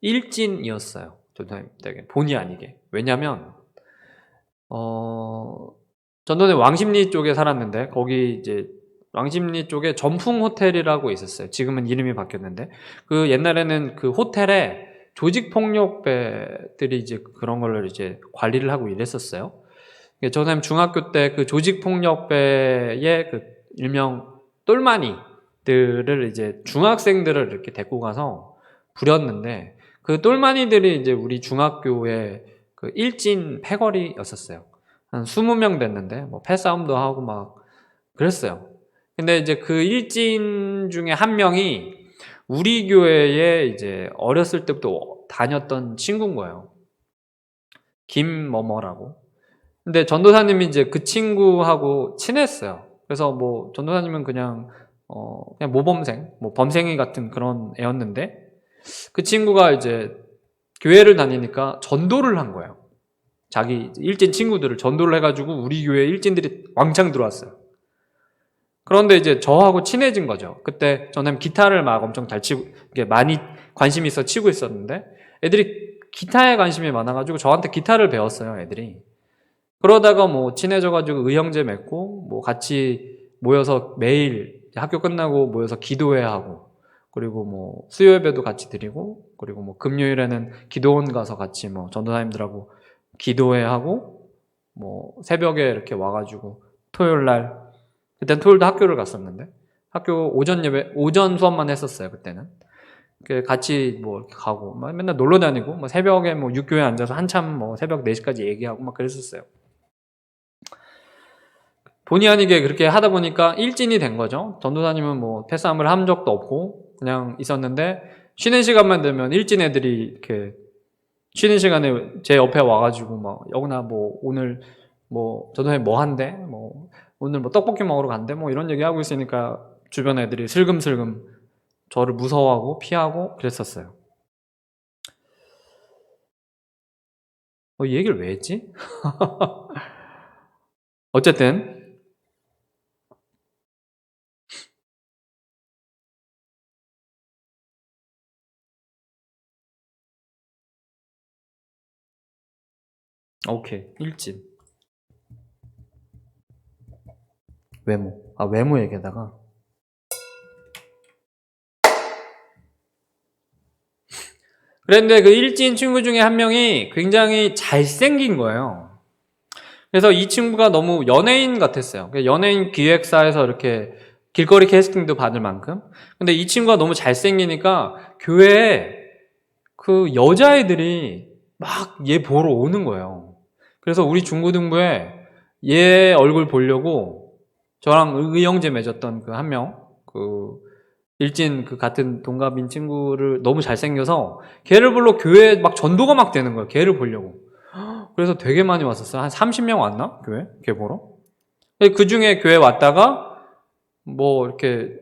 일진이었어요. 전도사님 댁에 본의 아니게. 왜냐면 전도사님 왕십리 쪽에 살았는데 거기 이제 왕십리 쪽에 전풍 호텔이라고 있었어요. 지금은 이름이 바뀌었는데 그 옛날에는 그 호텔에 조직 폭력배들이 이제 그런 걸 이제 관리를 하고 이랬었어요. 전도사님 중학교 때 그 조직 폭력배의 그 일명 똘마니들을 이제 중학생들을 이렇게 데리고 가서 부렸는데 그 똘마니들이 이제 우리 중학교에 그 일진 패거리였었어요. 한 20명 됐는데 뭐 패싸움도 하고 막 그랬어요. 근데 이제 그 일진 중에 한 명이 우리 교회에 이제 어렸을 때부터 다녔던 친구인 거예요. 김뭐뭐라고. 근데 전도사님이 이제 그 친구하고 친했어요. 그래서 뭐 전도사님은 그냥 모범생, 뭐 범생이 같은 그런 애였는데 그 친구가 이제 교회를 다니니까 전도를 한 거예요. 자기 일진 친구들을 전도를 해가지고 우리 교회 일진들이 왕창 들어왔어요. 그런데 이제 저하고 친해진 거죠. 그때 저는 기타를 막 엄청 잘 치고, 많이 관심이 있어 치고 있었는데 애들이 기타에 관심이 많아가지고 저한테 기타를 배웠어요, 애들이. 그러다가 뭐 친해져가지고 의형제 맺고 뭐 같이 모여서 매일 학교 끝나고 모여서 기도회 하고 그리고 뭐 수요 예배도 같이 드리고 그리고 뭐 금요일에는 기도원 가서 같이 뭐 전도사님들하고 기도회 하고 뭐 새벽에 이렇게 와가지고 토요일 날 그때는 토요일도 학교를 갔었는데 학교 오전 예배 오전 수업만 했었어요. 그때는 같이 뭐 이렇게 가고 막 맨날 놀러 다니고 뭐 새벽에 뭐 육교에 앉아서 한참 뭐 새벽 4시까지 얘기하고 막 그랬었어요. 본의 아니게 그렇게 하다 보니까 일진이 된 거죠. 전도사님은 뭐 패싸움을 한 적도 없고 그냥 있었는데 쉬는 시간만 되면 일진 애들이 이렇게 쉬는 시간에 제 옆에 와가지고 막 여구나 뭐 오늘 뭐 전도사님 뭐 한대 뭐 오늘 뭐 떡볶이 먹으러 간대 뭐 이런 얘기 하고 있으니까 주변 애들이 슬금슬금 저를 무서워하고 피하고 그랬었어요. 이 얘기를 왜 했지? 어쨌든 오케이. 일진. 외모. 외모 얘기하다가. 그런데 그 일진 친구 중에 한 명이 굉장히 잘생긴 거예요. 그래서 이 친구가 너무 연예인 같았어요. 연예인 기획사에서 이렇게 길거리 캐스팅도 받을 만큼. 근데 이 친구가 너무 잘생기니까 교회에 그 여자애들이 막 얘 보러 오는 거예요. 그래서 우리 중고등부에 얘 얼굴 보려고 저랑 의형제 맺었던 그 한 명, 그 일진 그 같은 동갑인 친구를 너무 잘생겨서 걔를 보러 교회에 막 전도가 막 되는 거예요. 걔를 보려고. 그래서 되게 많이 왔었어요. 한 30명 왔나? 교회? 걔 보러? 그 중에 교회 왔다가 뭐 이렇게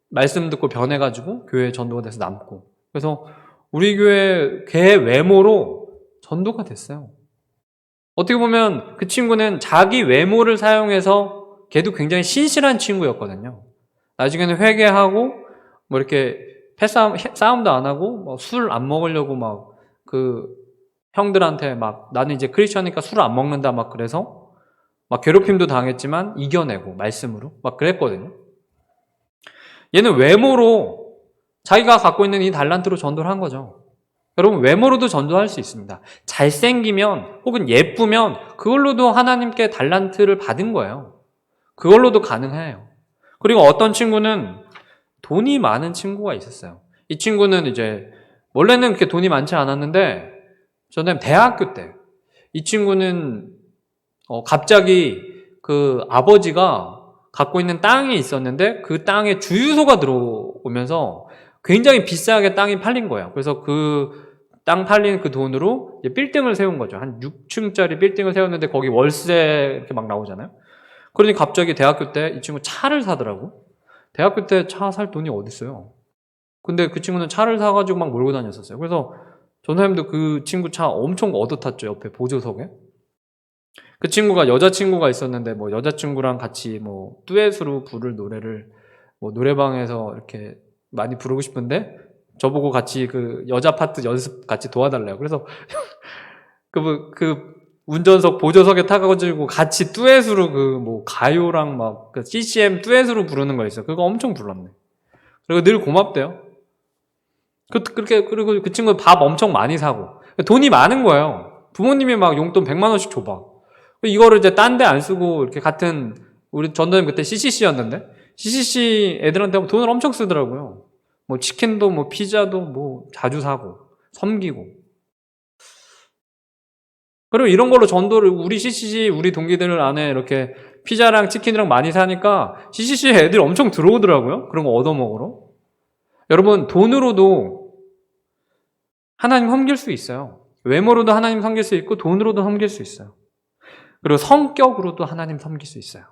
말씀 듣고 변해가지고 교회 전도가 돼서 남고. 그래서 우리 교회 걔 외모로 전도가 됐어요. 어떻게 보면 그 친구는 자기 외모를 사용해서 걔도 굉장히 신실한 친구였거든요. 나중에는 회개하고 뭐 이렇게 싸움도 안 하고 뭐 술 안 먹으려고 막 그 형들한테 막 나는 이제 크리스천이니까 술을 안 먹는다 막 그래서 막 괴롭힘도 당했지만 이겨내고 말씀으로 막 그랬거든요. 얘는 외모로 자기가 갖고 있는 이 달란트로 전도를 한 거죠. 여러분 외모로도 전도할 수 있습니다. 잘생기면 혹은 예쁘면 그걸로도 하나님께 달란트를 받은 거예요. 그걸로도 가능해요. 그리고 어떤 친구는 돈이 많은 친구가 있었어요. 이 친구는 이제 원래는 그렇게 돈이 많지 않았는데 저는 대학교 때 이 친구는 갑자기 그 아버지가 갖고 있는 땅이 있었는데 그 땅에 주유소가 들어오면서 굉장히 비싸게 땅이 팔린 거예요. 그래서 그 땅 팔린 그 돈으로 이제 빌딩을 세운 거죠. 한 6층짜리 빌딩을 세웠는데 거기 월세 이렇게 막 나오잖아요. 그러니 갑자기 대학교 때 이 친구 차를 사더라고. 대학교 때 차 살 돈이 어디 있어요? 근데 그 친구는 차를 사가지고 막 몰고 다녔었어요. 그래서 전사님도 그 친구 차 엄청 얻어 탔죠. 옆에 보조석에. 그 친구가 여자친구가 있었는데 뭐 여자친구랑 같이 뭐 듀엣으로 부를 노래를 뭐 노래방에서 이렇게 많이 부르고 싶은데 저보고 같이 그 여자 파트 연습 같이 도와달래요. 그래서 그 운전석 보조석에 타가지고 같이 듀엣으로 그 뭐 가요랑 막 그 CCM 듀엣으로 부르는 거 있어요. 그거 엄청 불렀네. 그리고 늘 고맙대요. 그리고 그 친구 밥 엄청 많이 사고 돈이 많은 거예요. 부모님이 막 용돈 100만 원씩 줘봐. 이거를 이제 딴 데 안 쓰고 이렇게 같은 우리 전도님 그때 CCC였는데 CCC 애들한테 돈을 엄청 쓰더라고요. 뭐 치킨도 뭐 피자도 뭐 자주 사고 섬기고. 그리고 이런 걸로 전도를 우리 CCC 우리 동기들 안에 이렇게 피자랑 치킨이랑 많이 사니까 CCC 애들 엄청 들어오더라고요. 그런 거 얻어먹으러. 여러분 돈으로도 하나님 섬길 수 있어요. 외모로도 하나님 섬길 수 있고 돈으로도 섬길 수 있어요. 그리고 성격으로도 하나님 섬길 수 있어요.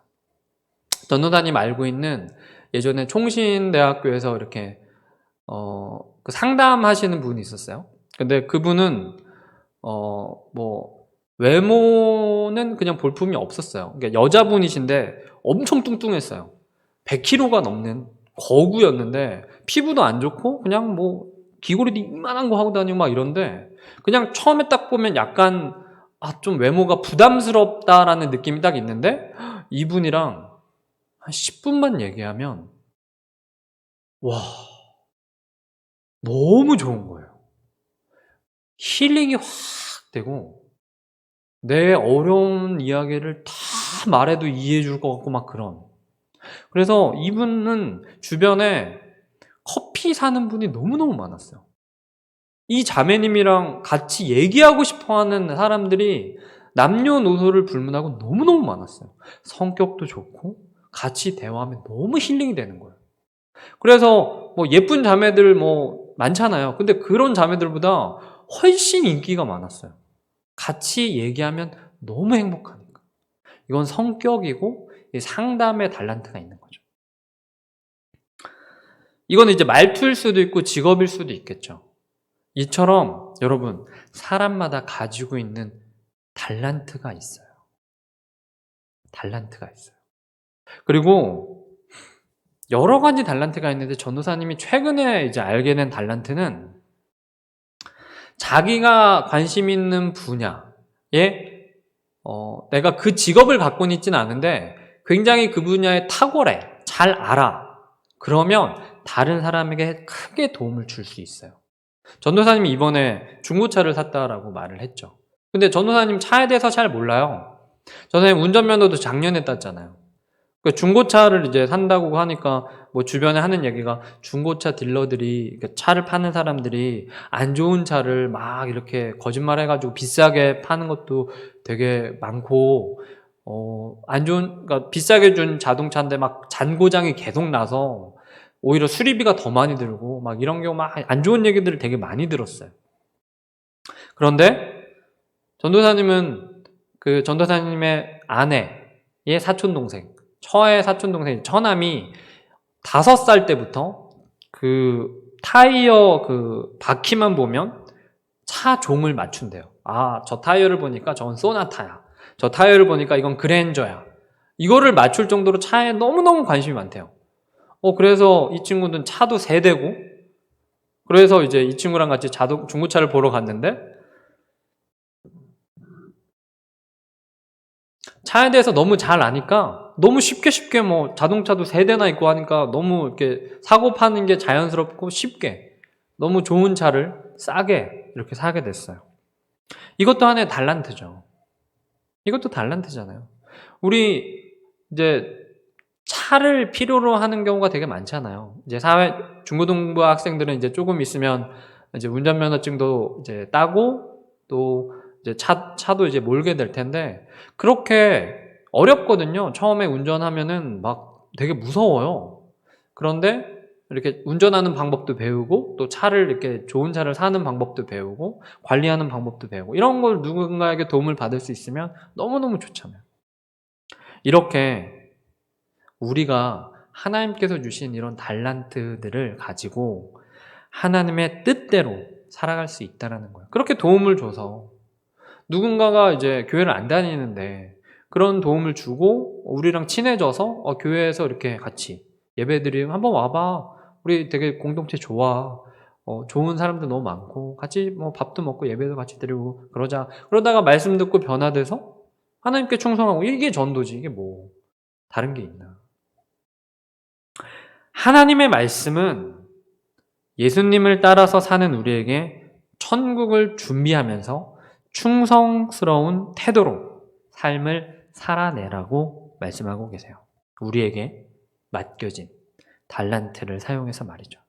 전도사님 알고 있는 예전에 총신대학교에서 이렇게 그 상담하시는 분이 있었어요. 근데 그분은 뭐 외모는 그냥 볼품이 없었어요. 그러니까 여자분이신데 엄청 뚱뚱했어요. 100kg가 넘는 거구였는데 피부도 안 좋고 그냥 뭐 귀걸이도 이만한 거 하고 다니고 막 이런데 그냥 처음에 딱 보면 약간 좀 외모가 부담스럽다라는 느낌이 딱 있는데 이분이랑 한 10분만 얘기하면 와 너무 좋은 거예요. 힐링이 확 되고 내 어려운 이야기를 다 말해도 이해해 줄 것 같고 막 그런. 그래서 이분은 주변에 커피 사는 분이 너무너무 많았어요. 이 자매님이랑 같이 얘기하고 싶어 하는 사람들이 남녀노소를 불문하고 너무너무 많았어요. 성격도 좋고 같이 대화하면 너무 힐링이 되는 거예요. 그래서 뭐 예쁜 자매들 뭐 많잖아요. 근데 그런 자매들보다 훨씬 인기가 많았어요. 같이 얘기하면 너무 행복하니까. 이건 성격이고 상담의 달란트가 있는 거죠. 이건 이제 말투일 수도 있고 직업일 수도 있겠죠. 이처럼 여러분 사람마다 가지고 있는 달란트가 있어요. 달란트가 있어요. 그리고 여러 가지 달란트가 있는데 전도사님이 최근에 이제 알게 된 달란트는 자기가 관심 있는 분야에 내가 그 직업을 갖고는 있지는 않은데 굉장히 그 분야에 탁월해. 잘 알아. 그러면 다른 사람에게 크게 도움을 줄 수 있어요. 전도사님이 이번에 중고차를 샀다라고 말을 했죠. 근데 전도사님 차에 대해서 잘 몰라요. 전도사님 운전면허도 작년에 땄잖아요. 중고차를 이제 산다고 하니까 뭐 주변에 하는 얘기가 중고차 딜러들이 차를 파는 사람들이 안 좋은 차를 막 이렇게 거짓말 해가지고 비싸게 파는 것도 되게 많고 안 좋은 그러니까 비싸게 준 자동차인데 막 잔고장이 계속 나서 오히려 수리비가 더 많이 들고 막 이런 경우 막 안 좋은 얘기들을 되게 많이 들었어요. 그런데 전도사님은 그 전도사님의 아내의 사촌동생 처의 사촌동생 처남이 5살 때부터 그 타이어 그 바퀴만 보면 차 종을 맞춘대요. 아, 저 타이어를 보니까 저건 소나타야. 저 타이어를 보니까 이건 그랜저야. 이거를 맞출 정도로 차에 너무너무 관심이 많대요. 그래서 이 친구는 차도 3대고, 그래서 이제 이 친구랑 같이 중고차를 보러 갔는데, 차에 대해서 너무 잘 아니까 너무 쉽게 뭐 자동차도 3대나 있고 하니까 너무 이렇게 사고 파는 게 자연스럽고 쉽게 너무 좋은 차를 싸게 이렇게 사게 됐어요. 이것도 하나의 달란트죠. 이것도 달란트잖아요. 우리 이제 차를 필요로 하는 경우가 되게 많잖아요. 이제 중고등부 학생들은 이제 조금 있으면 이제 운전면허증도 이제 따고 또 이제 차도 이제 몰게 될 텐데 그렇게 어렵거든요. 처음에 운전하면은 막 되게 무서워요. 그런데 이렇게 운전하는 방법도 배우고 또 차를 이렇게 좋은 차를 사는 방법도 배우고 관리하는 방법도 배우고 이런 걸 누군가에게 도움을 받을 수 있으면 너무너무 좋잖아요. 이렇게 우리가 하나님께서 주신 이런 달란트들을 가지고 하나님의 뜻대로 살아갈 수 있다는 거예요. 그렇게 도움을 줘서 누군가가 이제 교회를 안 다니는데 그런 도움을 주고 우리랑 친해져서 교회에서 이렇게 같이 예배드리면 한번 와봐. 우리 되게 공동체 좋아. 좋은 사람들 너무 많고 같이 뭐 밥도 먹고 예배도 같이 드리고 그러자. 그러다가 말씀 듣고 변화돼서 하나님께 충성하고 이게 전도지. 이게 뭐 다른 게 있나. 하나님의 말씀은 예수님을 따라서 사는 우리에게 천국을 준비하면서 충성스러운 태도로 삶을 살아내라고 말씀하고 계세요. 우리에게 맡겨진 달란트를 사용해서 말이죠.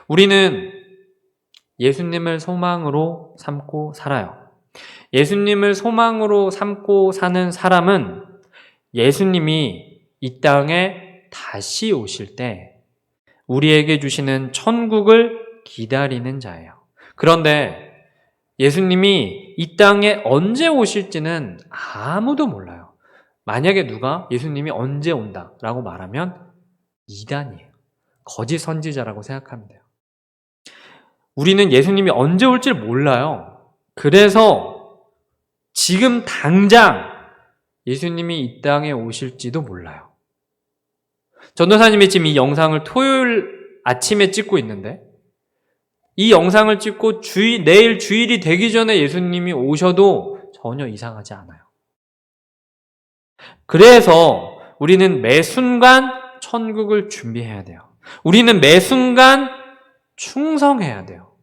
우리는 예수님을 소망으로 삼고 살아요. 예수님을 소망으로 삼고 사는 사람은 예수님이 이 땅에 다시 오실 때 우리에게 주시는 천국을 기다리는 자예요. 그런데 예수님이 이 땅에 언제 오실지는 아무도 몰라요. 만약에 누가 예수님이 언제 온다라고 말하면 이단이에요. 거짓 선지자라고 생각하면 돼요. 우리는 예수님이 언제 올지 몰라요. 그래서 지금 당장 예수님이 이 땅에 오실지도 몰라요. 전도사님이 지금 이 영상을 토요일 아침에 찍고 있는데 이 영상을 찍고 내일 주일이 되기 전에 예수님이 오셔도 전혀 이상하지 않아요. 그래서 우리는 매 순간 천국을 준비해야 돼요. 우리는 매 순간 충성해야 돼요.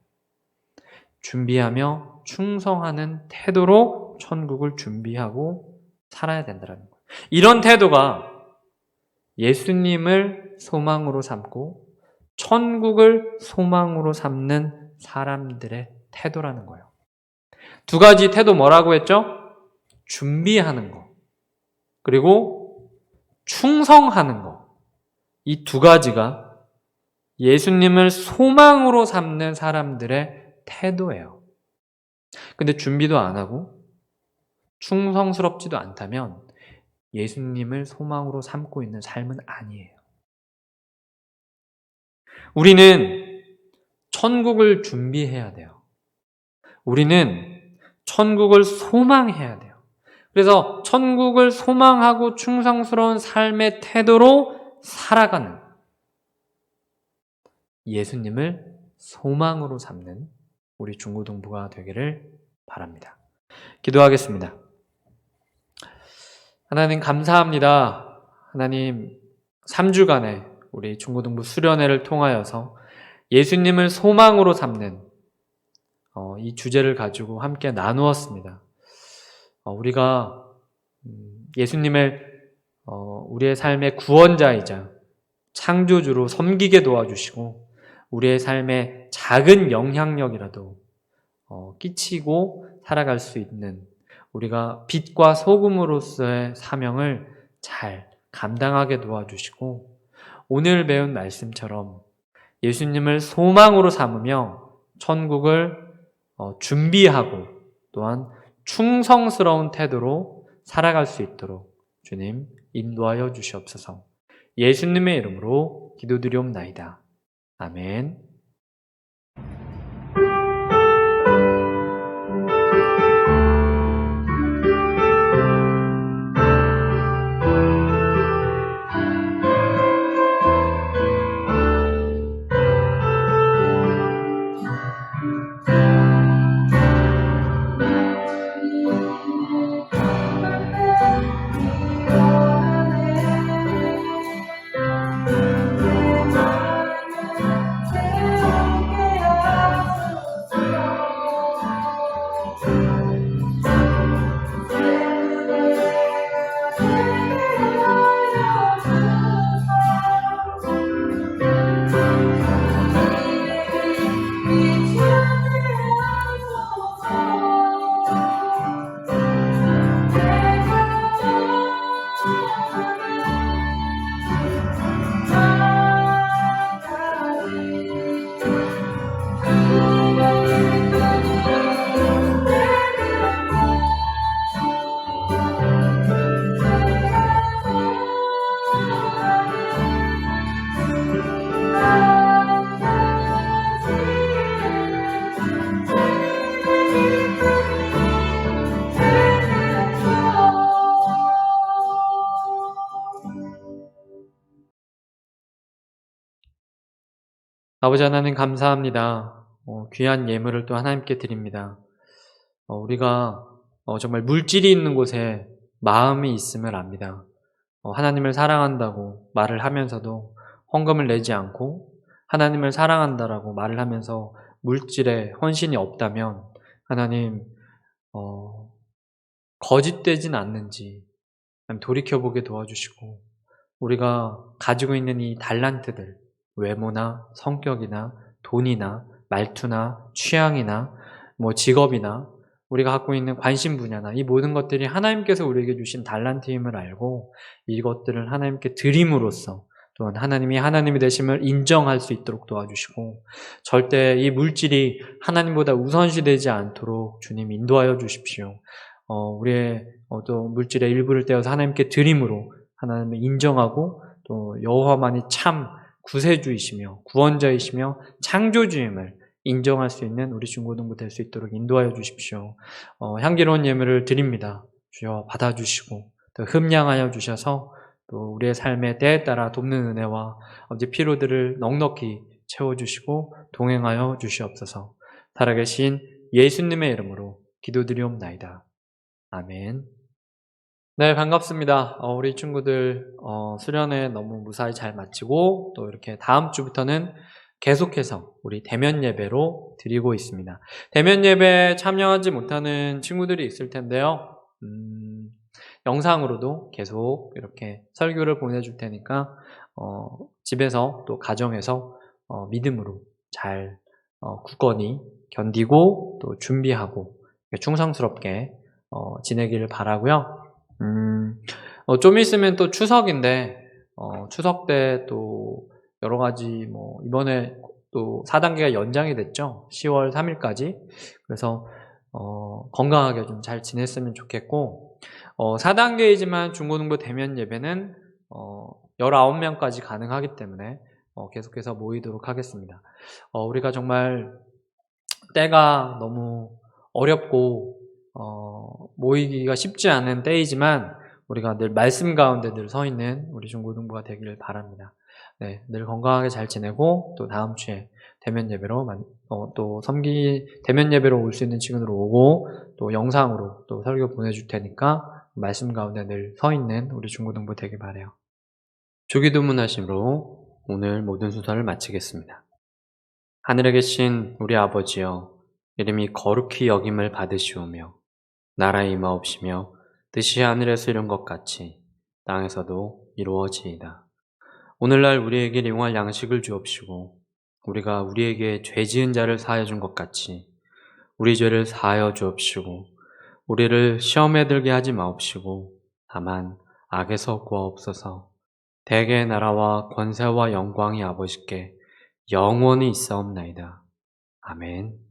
준비하며 충성하는 태도로 천국을 준비하고 살아야 된다는 거예요. 이런 태도가 예수님을 소망으로 삼고 천국을 소망으로 삼는 사람들의 태도라는 거예요. 2가지 태도 뭐라고 했죠? 준비하는 거 그리고 충성하는 거. 이 2가지가 예수님을 소망으로 삼는 사람들의 태도예요. 근데 준비도 안 하고 충성스럽지도 않다면 예수님을 소망으로 삼고 있는 삶은 아니에요. 우리는 천국을 준비해야 돼요. 우리는 천국을 소망해야 돼요. 그래서 천국을 소망하고 충성스러운 삶의 태도로 살아가는 예수님을 소망으로 삼는 우리 중고등부가 되기를 바랍니다. 기도하겠습니다. 하나님 감사합니다. 하나님 3주간의 우리 중고등부 수련회를 통하여서 예수님을 소망으로 삼는 이 주제를 가지고 함께 나누었습니다. 우리가 예수님을 우리의 삶의 구원자이자 창조주로 섬기게 도와주시고 우리의 삶에 작은 영향력이라도 끼치고 살아갈 수 있는 우리가 빛과 소금으로서의 사명을 잘 감당하게 도와주시고 오늘 배운 말씀처럼 예수님을 소망으로 삼으며 천국을 준비하고 또한 충성스러운 태도로 살아갈 수 있도록 주님 인도하여 주시옵소서. 예수님의 이름으로 기도드리옵나이다. 아멘. 아버지 하나님 감사합니다. 귀한 예물을 또 하나님께 드립니다. 우리가 정말 물질이 있는 곳에 마음이 있음을 압니다. 하나님을 사랑한다고 말을 하면서도 헌금을 내지 않고 하나님을 사랑한다라고 말을 하면서 물질에 헌신이 없다면 하나님 거짓되진 않는지 돌이켜보게 도와주시고 우리가 가지고 있는 이 달란트들 외모나 성격이나 돈이나 말투나 취향이나 직업이나 우리가 갖고 있는 관심 분야나 이 모든 것들이 하나님께서 우리에게 주신 달란트임을 알고 이것들을 하나님께 드림으로써 또한 하나님이 하나님이 되심을 인정할 수 있도록 도와주시고 절대 이 물질이 하나님보다 우선시되지 않도록 주님 인도하여 주십시오. 우리의 또 물질의 일부를 떼어서 하나님께 드림으로 하나님을 인정하고 또 여호와만이 참 구세주이시며 구원자이시며 창조주임을 인정할 수 있는 우리 중고등부 될 수 있도록 인도하여 주십시오. 향기로운 예물을 드립니다. 주여 받아주시고 또 흠량하여 주셔서 또 우리의 삶의 때에 따라 돕는 은혜와 아버지 피로들을 넉넉히 채워주시고 동행하여 주시옵소서. 살아계신 예수님의 이름으로 기도드리옵나이다. 아멘. 네, 반갑습니다. 우리 친구들 수련회 너무 무사히 잘 마치고 또 이렇게 다음 주부터는 계속해서 우리 대면 예배로 드리고 있습니다. 대면 예배 참여하지 못하는 친구들이 있을 텐데요. 영상으로도 계속 이렇게 설교를 보내줄 테니까 집에서 또 가정에서 믿음으로 잘 굳건히 견디고 또 준비하고 충성스럽게 지내기를 바라고요. 좀 있으면 또 추석인데 추석 때 또 여러 가지 이번에 또 4단계가 연장이 됐죠. 10월 3일까지. 그래서 건강하게 좀 잘 지냈으면 좋겠고 4단계이지만 중고등부 대면 예배는 19명까지 가능하기 때문에 계속해서 모이도록 하겠습니다. 우리가 정말 때가 너무 어렵고 모이기가 쉽지 않은 때이지만 우리가 늘 말씀 가운데 늘 서 있는 우리 중고등부가 되기를 바랍니다. 네, 늘 건강하게 잘 지내고 또 다음 주에 대면 예배로 또 대면 예배로 올 수 있는 친구들 오고 또 영상으로 또 설교 보내줄 테니까 말씀 가운데 늘 서 있는 우리 중고등부 되길 바래요. 주기도문 하심으로 오늘 모든 수사를 마치겠습니다. 하늘에 계신 우리 아버지여, 이름이 거룩히 여김을 받으시오며 나라의 임하옵시며 뜻이 하늘에서 이룬 것 같이 땅에서도 이루어지이다. 오늘날 우리에게 일용할 양식을 주옵시고 우리가 우리에게 죄 지은 자를 사하여 준 것 같이 우리 죄를 사하여 주옵시고 우리를 시험에 들게 하지 마옵시고 다만 악에서 구하옵소서. 대개의 나라와 권세와 영광이 아버지께 영원히 있사옵나이다. 아멘.